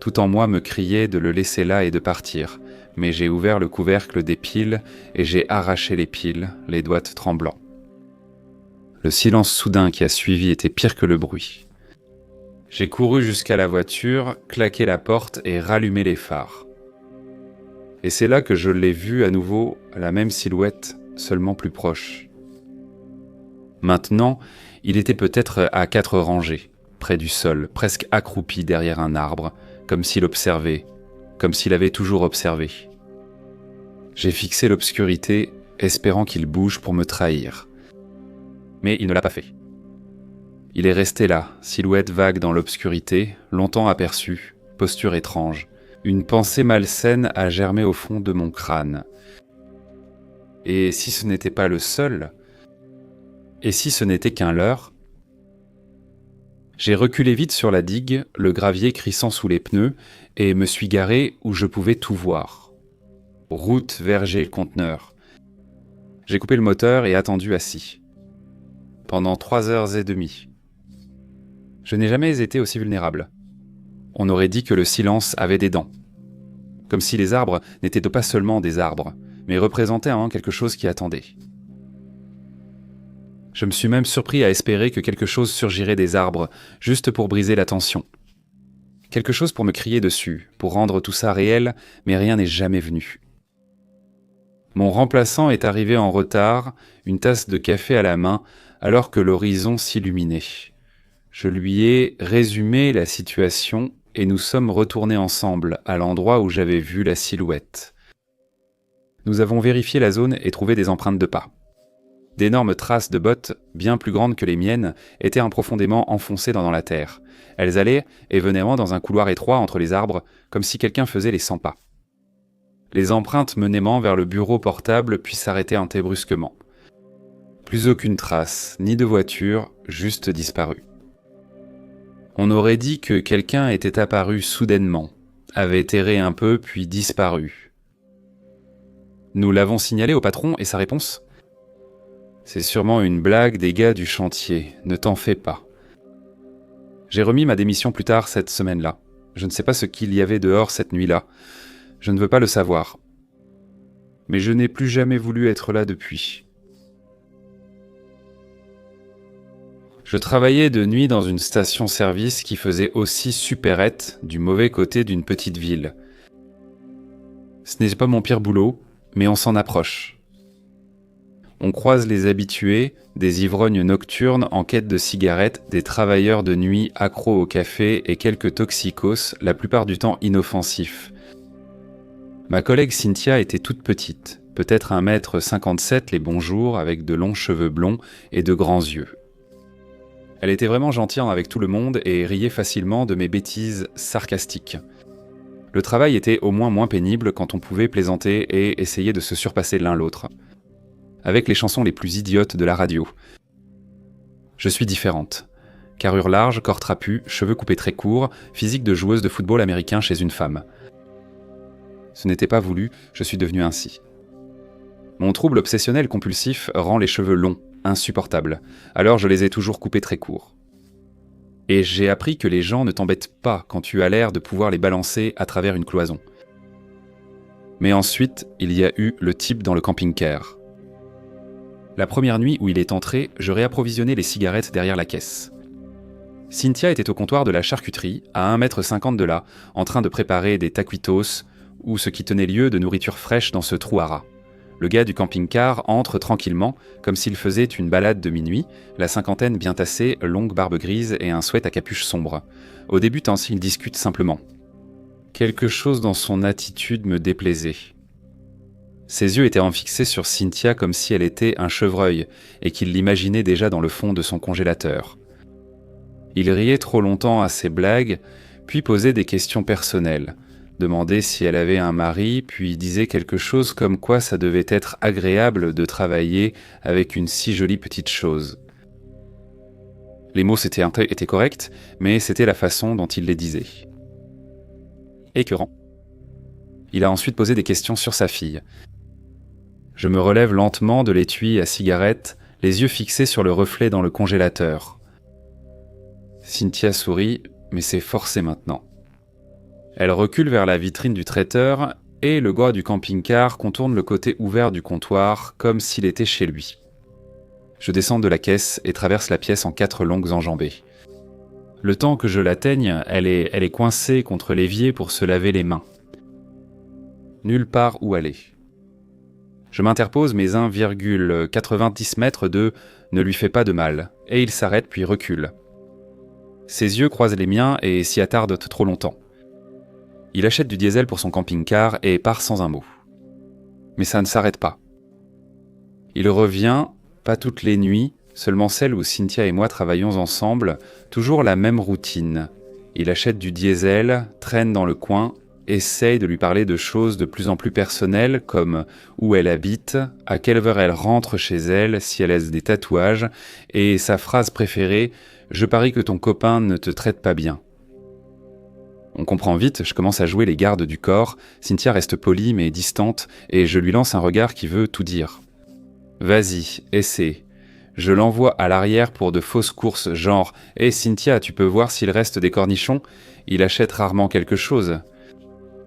S1: Tout en moi me criait de le laisser là et de partir, mais j'ai ouvert le couvercle des piles et j'ai arraché les piles, les doigts tremblants. Le silence soudain qui a suivi était pire que le bruit. J'ai couru jusqu'à la voiture, claqué la porte et rallumé les phares. Et c'est là que je l'ai vue à nouveau, la même silhouette, seulement plus proche. Maintenant, il était peut-être à 4 rangées, près du sol, presque accroupi derrière un arbre, comme s'il observait, comme s'il avait toujours observé. J'ai fixé l'obscurité, espérant qu'il bouge pour me trahir. Mais il ne l'a pas fait. Il est resté là, silhouette vague dans l'obscurité, longtemps aperçue, posture étrange. Une pensée malsaine a germé au fond de mon crâne. Et si ce n'était pas le seul? Et si ce n'était qu'un leurre? J'ai reculé vite sur la digue, le gravier crissant sous les pneus, et me suis garé où je pouvais tout voir. Route, verger, conteneur. J'ai coupé le moteur et attendu assis. Pendant 3h30. Je n'ai jamais été aussi vulnérable. On aurait dit que le silence avait des dents. Comme si les arbres n'étaient pas seulement des arbres, mais représentaient quelque chose qui attendait. Je me suis même surpris à espérer que quelque chose surgirait des arbres, juste pour briser la tension. Quelque chose pour me crier dessus, pour rendre tout ça réel, mais rien n'est jamais venu. Mon remplaçant est arrivé en retard, une tasse de café à la main, alors que l'horizon s'illuminait. Je lui ai résumé la situation et nous sommes retournés ensemble à l'endroit où j'avais vu la silhouette. Nous avons vérifié la zone et trouvé des empreintes de pas. D'énormes traces de bottes, bien plus grandes que les miennes, étaient profondément enfoncées dans la terre. Elles allaient et venaient dans un couloir étroit entre les arbres, comme si quelqu'un faisait les 100 pas. Les empreintes menaient vers le bureau portable puis s'arrêtaient brusquement. Plus aucune trace, ni de voiture, juste disparu. On aurait dit que quelqu'un était apparu soudainement, avait erré un peu puis disparu. Nous l'avons signalé au patron et sa réponse ? C'est sûrement une blague des gars du chantier, ne t'en fais pas. J'ai remis ma démission plus tard cette semaine-là. Je ne sais pas ce qu'il y avait dehors cette nuit-là. Je ne veux pas le savoir. Mais je n'ai plus jamais voulu être là depuis. Je travaillais de nuit dans une station-service qui faisait aussi supérette du mauvais côté d'une petite ville. Ce n'est pas mon pire boulot, mais on s'en approche. On croise les habitués, des ivrognes nocturnes en quête de cigarettes, des travailleurs de nuit accros au café et quelques toxicos, la plupart du temps inoffensifs. Ma collègue Cynthia était toute petite, peut-être 1,57 m les bons jours, avec de longs cheveux blonds et de grands yeux. Elle était vraiment gentille avec tout le monde et riait facilement de mes bêtises sarcastiques. Le travail était au moins pénible quand on pouvait plaisanter et essayer de se surpasser l'un l'autre. Avec les chansons les plus idiotes de la radio. Je suis différente. Carrure large, corps trapu, cheveux coupés très courts, physique de joueuse de football américain chez une femme. Ce n'était pas voulu, je suis devenue ainsi. Mon trouble obsessionnel compulsif rend les cheveux longs, insupportables, alors je les ai toujours coupés très courts. Et j'ai appris que les gens ne t'embêtent pas quand tu as l'air de pouvoir les balancer à travers une cloison. Mais ensuite, il y a eu le type dans le camping-car. La première nuit où il est entré, je réapprovisionnais les cigarettes derrière la caisse. Cynthia était au comptoir de la charcuterie, à 1,50 m de là, en train de préparer des taquitos, ou ce qui tenait lieu de nourriture fraîche dans ce trou à rats. Le gars du camping-car entre tranquillement, comme s'il faisait une balade de minuit, la cinquantaine bien tassée, longue barbe grise et un sweat à capuche sombre. Au début, il discute simplement. Quelque chose dans son attitude me déplaisait. Ses yeux étaient fixés sur Cynthia comme si elle était un chevreuil et qu'il l'imaginait déjà dans le fond de son congélateur. Il riait trop longtemps à ses blagues, puis posait des questions personnelles. Demandait si elle avait un mari, puis disait quelque chose comme quoi ça devait être agréable de travailler avec une si jolie petite chose. Les mots étaient corrects, mais c'était la façon dont il les disait. Écœurant. Il a ensuite posé des questions sur sa fille. Je me relève lentement de l'étui à cigarette, les yeux fixés sur le reflet dans le congélateur. Cynthia sourit, mais c'est forcé maintenant. Elle recule vers la vitrine du traiteur et le gars du camping-car contourne le côté ouvert du comptoir comme s'il était chez lui. Je descends de la caisse et traverse la pièce en 4 longues enjambées. Le temps que je l'atteigne, elle est coincée contre l'évier pour se laver les mains. Nulle part où aller. Je m'interpose, mais 1,90 m de « ne lui fait pas de mal » et il s'arrête puis recule. Ses yeux croisent les miens et s'y attardent trop longtemps. Il achète du diesel pour son camping-car et part sans un mot. Mais ça ne s'arrête pas. Il revient, pas toutes les nuits, seulement celles où Cynthia et moi travaillons ensemble, toujours la même routine. Il achète du diesel, traîne dans le coin, essaye de lui parler de choses de plus en plus personnelles comme où elle habite, à quelle heure elle rentre chez elle, si elle a des tatouages, et sa phrase préférée « Je parie que ton copain ne te traite pas bien ». On comprend vite, je commence à jouer les gardes du corps, Cynthia reste polie mais distante, et je lui lance un regard qui veut tout dire. Vas-y, essaie. Je l'envoie à l'arrière pour de fausses courses, genre « Hé Cynthia, tu peux voir s'il reste des cornichons ? Il achète rarement quelque chose. »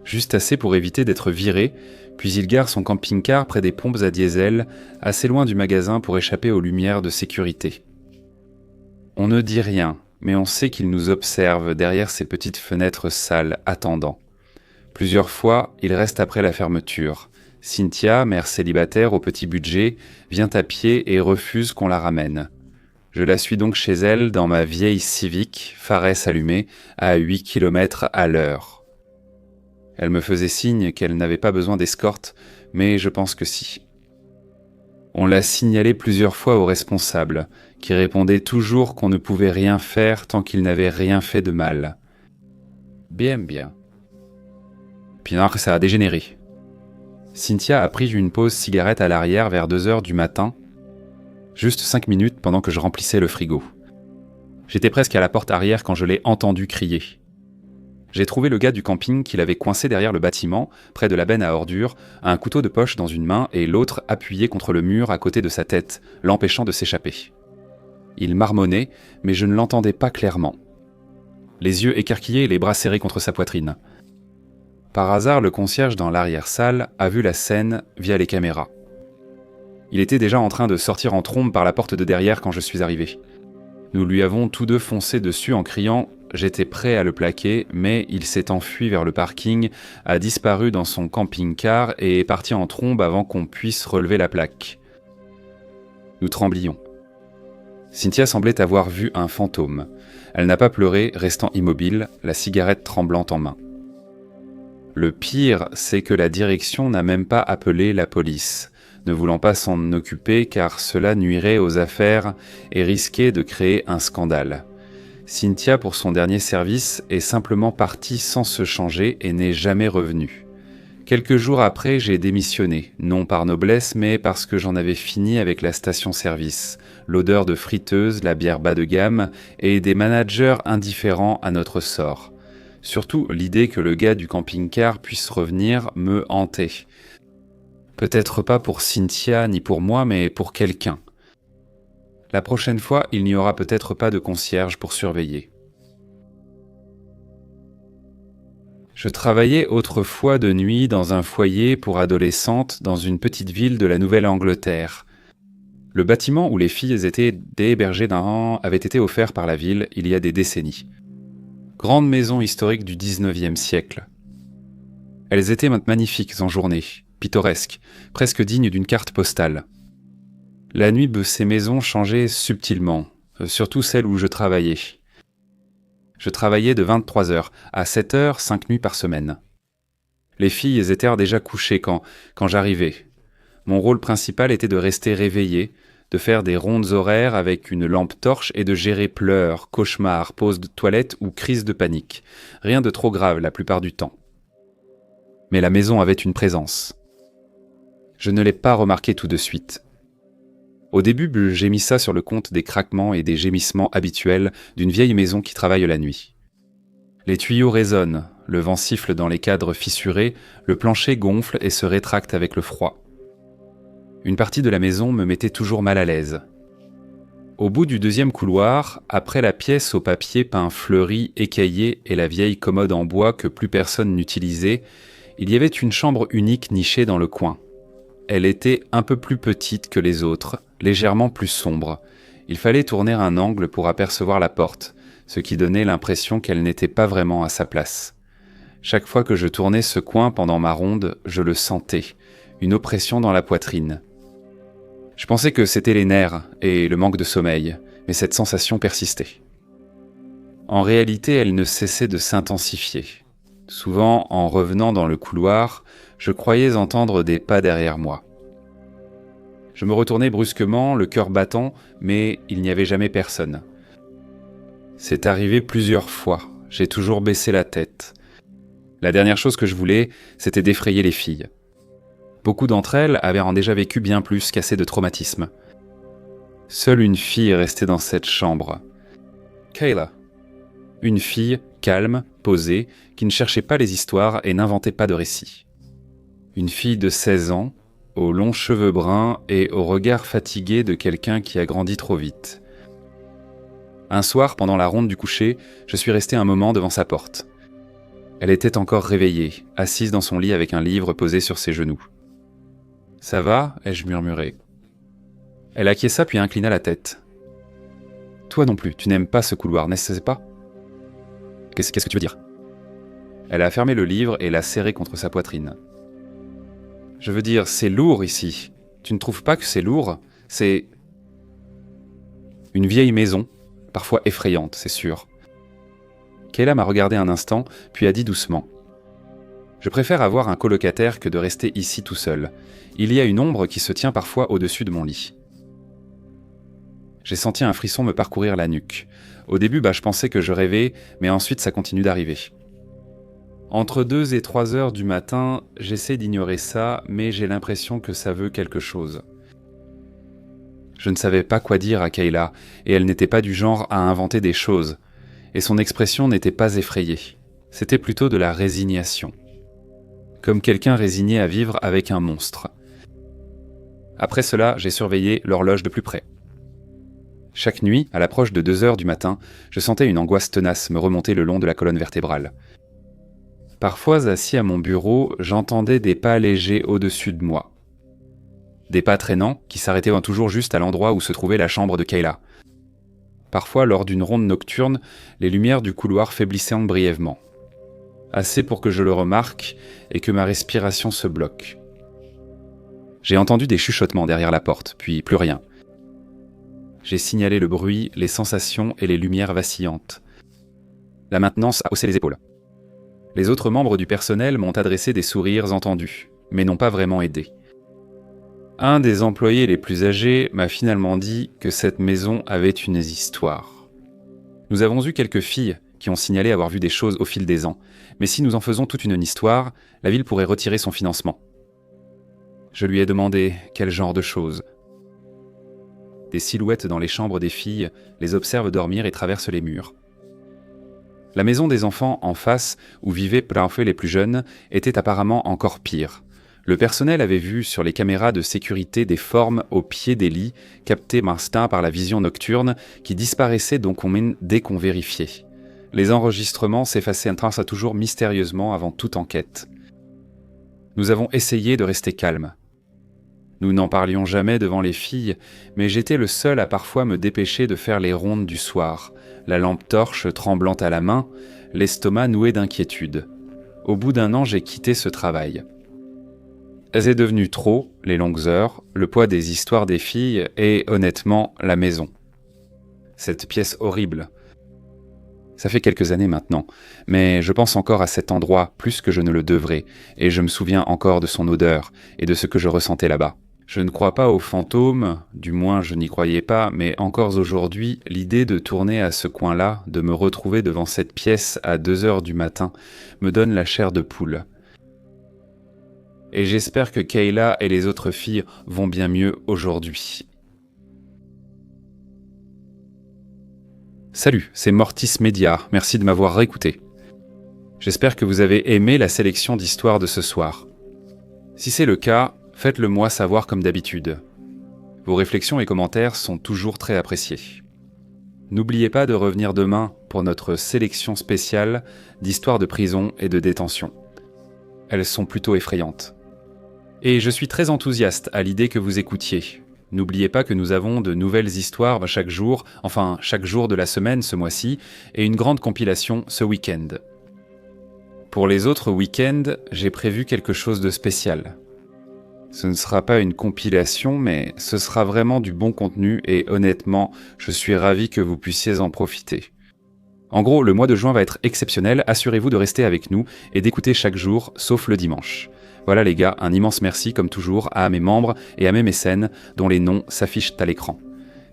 S1: Juste assez pour éviter d'être viré, puis il gare son camping-car près des pompes à diesel, assez loin du magasin pour échapper aux lumières de sécurité. On ne dit rien, mais on sait qu'il nous observe derrière ces petites fenêtres sales, attendant. Plusieurs fois, il reste après la fermeture. Cynthia, mère célibataire au petit budget, vient à pied et refuse qu'on la ramène. Je la suis donc chez elle dans ma vieille Civic, Phares allumée, à 8 km à l'heure. Elle me faisait signe qu'elle n'avait pas besoin d'escorte, mais je pense que si. On l'a signalé plusieurs fois au responsable, qui répondait toujours qu'on ne pouvait rien faire tant qu'il n'avait rien fait de mal. Bien. Puis après ça a dégénéré. Cynthia a pris une pause cigarette à l'arrière vers 2h du matin, juste 5 minutes pendant que je remplissais le frigo. J'étais presque à la porte arrière quand je l'ai entendu crier. J'ai trouvé le gars du camping qui l'avait coincé derrière le bâtiment, près de la benne à ordures, un couteau de poche dans une main et l'autre appuyé contre le mur à côté de sa tête, l'empêchant de s'échapper. Il marmonnait, mais je ne l'entendais pas clairement. Les yeux écarquillés et les bras serrés contre sa poitrine. Par hasard, le concierge dans l'arrière-salle a vu la scène via les caméras. Il était déjà en train de sortir en trombe par la porte de derrière quand je suis arrivé. Nous lui avons tous deux foncé dessus en criant « J'étais prêt à le plaquer », mais il s'est enfui vers le parking, a disparu dans son camping-car et est parti en trombe avant qu'on puisse relever la plaque. Nous tremblions. Cynthia semblait avoir vu un fantôme. Elle n'a pas pleuré, restant immobile, la cigarette tremblante en main. Le pire, c'est que la direction n'a même pas appelé la police, ne voulant pas s'en occuper car cela nuirait aux affaires et risquait de créer un scandale. Cynthia, pour son dernier service, est simplement partie sans se changer et n'est jamais revenue. Quelques jours après, j'ai démissionné, non par noblesse, mais parce que j'en avais fini avec la station-service, l'odeur de friteuse, la bière bas de gamme et des managers indifférents à notre sort. Surtout, l'idée que le gars du camping-car puisse revenir me hantait. Peut-être pas pour Cynthia ni pour moi, mais pour quelqu'un. La prochaine fois, il n'y aura peut-être pas de concierge pour surveiller. Je travaillais autrefois de nuit dans un foyer pour adolescentes dans une petite ville de la Nouvelle-Angleterre. Le bâtiment où les filles étaient hébergées d'un an avait été offert par la ville il y a des décennies. Grande maison historique du XIXe siècle. Elles étaient magnifiques en journée, pittoresques, presque dignes d'une carte postale. La nuit de ces maisons changeait subtilement, surtout celle où je travaillais. Je travaillais de 23h à 7h, 5 nuits par semaine. Les filles étaient déjà couchées quand j'arrivais. Mon rôle principal était de rester réveillé, de faire des rondes horaires avec une lampe torche et de gérer pleurs, cauchemars, pauses de toilette ou crises de panique. Rien de trop grave la plupart du temps. Mais la maison avait une présence. Je ne l'ai pas remarqué tout de suite. Au début, j'ai mis ça sur le compte des craquements et des gémissements habituels d'une vieille maison qui travaille la nuit. Les tuyaux résonnent, le vent siffle dans les cadres fissurés, le plancher gonfle et se rétracte avec le froid. Une partie de la maison me mettait toujours mal à l'aise. Au bout du deuxième couloir, après la pièce au papier peint fleuri, écaillé et la vieille commode en bois que plus personne n'utilisait, il y avait une chambre unique nichée dans le coin. Elle était un peu plus petite que les autres, légèrement plus sombre. Il fallait tourner un angle pour apercevoir la porte, ce qui donnait l'impression qu'elle n'était pas vraiment à sa place. Chaque fois que je tournais ce coin pendant ma ronde, je le sentais, une oppression dans la poitrine. Je pensais que c'était les nerfs et le manque de sommeil, mais cette sensation persistait. En réalité, elle ne cessait de s'intensifier. Souvent, en revenant dans le couloir, je croyais entendre des pas derrière moi. Je me retournais brusquement, le cœur battant, mais il n'y avait jamais personne. C'est arrivé plusieurs fois, j'ai toujours baissé la tête. La dernière chose que je voulais, c'était d'effrayer les filles. Beaucoup d'entre elles avaient déjà vécu bien plus qu'assez de traumatismes. Seule une fille restait dans cette chambre. Kayla. Une fille calme, posée, qui ne cherchait pas les histoires et n'inventait pas de récits. Une fille de 16 ans, aux longs cheveux bruns et au regard fatigué de quelqu'un qui a grandi trop vite. Un soir, pendant la ronde du coucher, je suis resté un moment devant sa porte. Elle était encore réveillée, assise dans son lit avec un livre posé sur ses genoux. « Ça va ?» ai-je murmuré. Elle acquiesça puis inclina la tête. « Toi non plus, tu n'aimes pas ce couloir, n'est-ce pas ?» « Qu'est-ce que tu veux dire ?» Elle a fermé le livre et l'a serré contre sa poitrine. « Je veux dire, c'est lourd ici. Tu ne trouves pas que c'est lourd ? C'est... une vieille maison, parfois effrayante, c'est sûr. » Kayla m'a regardé un instant, puis a dit doucement. « Je préfère avoir un colocataire que de rester ici tout seul. Il y a une ombre qui se tient parfois au-dessus de mon lit. » J'ai senti un frisson me parcourir la nuque. Au début, je pensais que je rêvais, mais ensuite ça continue d'arriver. Entre 2 et 3 heures du matin, j'essaie d'ignorer ça, mais j'ai l'impression que ça veut quelque chose. Je ne savais pas quoi dire à Kayla, et elle n'était pas du genre à inventer des choses. Et son expression n'était pas effrayée. C'était plutôt de la résignation. Comme quelqu'un résigné à vivre avec un monstre. Après cela, j'ai surveillé l'horloge de plus près. Chaque nuit, à l'approche de 2 heures du matin, je sentais une angoisse tenace me remonter le long de la colonne vertébrale. Parfois, assis à mon bureau, j'entendais des pas légers au-dessus de moi. Des pas traînants qui s'arrêtaient toujours juste à l'endroit où se trouvait la chambre de Kayla. Parfois, lors d'une ronde nocturne, les lumières du couloir faiblissaient brièvement. Assez pour que je le remarque et que ma respiration se bloque. J'ai entendu des chuchotements derrière la porte, puis plus rien. J'ai signalé le bruit, les sensations et les lumières vacillantes. La maintenance a haussé les épaules. Les autres membres du personnel m'ont adressé des sourires entendus, mais n'ont pas vraiment aidé. Un des employés les plus âgés m'a finalement dit que cette maison avait une histoire. Nous avons eu quelques filles qui ont signalé avoir vu des choses au fil des ans, mais si nous en faisons toute une histoire, la ville pourrait retirer son financement. Je lui ai demandé quel genre de choses. Des silhouettes dans les chambres des filles les observent dormir et traversent les murs. La maison des enfants en face, où vivaient Braunfels les plus jeunes, était apparemment encore pire. Le personnel avait vu sur les caméras de sécurité des formes au pied des lits, captées d'instinct par la vision nocturne, qui disparaissaient donc dès qu'on vérifiait. Les enregistrements s'effaçaient toujours mystérieusement avant toute enquête. Nous avons essayé de rester calmes. Nous n'en parlions jamais devant les filles, mais j'étais le seul à parfois me dépêcher de faire les rondes du soir, la lampe torche tremblante à la main, l'estomac noué d'inquiétude. Au bout d'un an, j'ai quitté ce travail. C'est devenu trop, les longues heures, le poids des histoires des filles et, honnêtement, la maison. Cette pièce horrible. Ça fait quelques années maintenant, mais je pense encore à cet endroit plus que je ne le devrais, et je me souviens encore de son odeur et de ce que je ressentais là-bas. Je ne crois pas aux fantômes, du moins je n'y croyais pas, mais encore aujourd'hui, l'idée de tourner à ce coin-là, de me retrouver devant cette pièce à 2h du matin, me donne la chair de poule. Et j'espère que Kayla et les autres filles vont bien mieux aujourd'hui. Salut, c'est Mortis Media, merci de m'avoir réécouté. J'espère que vous avez aimé la sélection d'histoires de ce soir. Si c'est le cas, faites-le moi savoir comme d'habitude. Vos réflexions et commentaires sont toujours très appréciés. N'oubliez pas de revenir demain pour notre sélection spéciale d'histoires de prison et de détention. Elles sont plutôt effrayantes. Et je suis très enthousiaste à l'idée que vous écoutiez. N'oubliez pas que nous avons de nouvelles histoires chaque jour de la semaine ce mois-ci, et une grande compilation ce week-end. Pour les autres week-ends, j'ai prévu quelque chose de spécial. Ce ne sera pas une compilation, mais ce sera vraiment du bon contenu et honnêtement, je suis ravi que vous puissiez en profiter. En gros, le mois de juin va être exceptionnel, assurez-vous de rester avec nous et d'écouter chaque jour, sauf le dimanche. Voilà les gars, un immense merci comme toujours à mes membres et à mes mécènes dont les noms s'affichent à l'écran.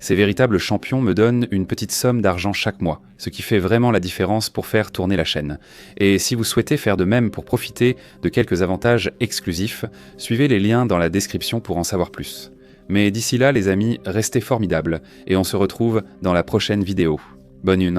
S1: Ces véritables champions me donnent une petite somme d'argent chaque mois, ce qui fait vraiment la différence pour faire tourner la chaîne. Et si vous souhaitez faire de même pour profiter de quelques avantages exclusifs, suivez les liens dans la description pour en savoir plus. Mais d'ici là les amis, restez formidables et on se retrouve dans la prochaine vidéo. Bonne nuit.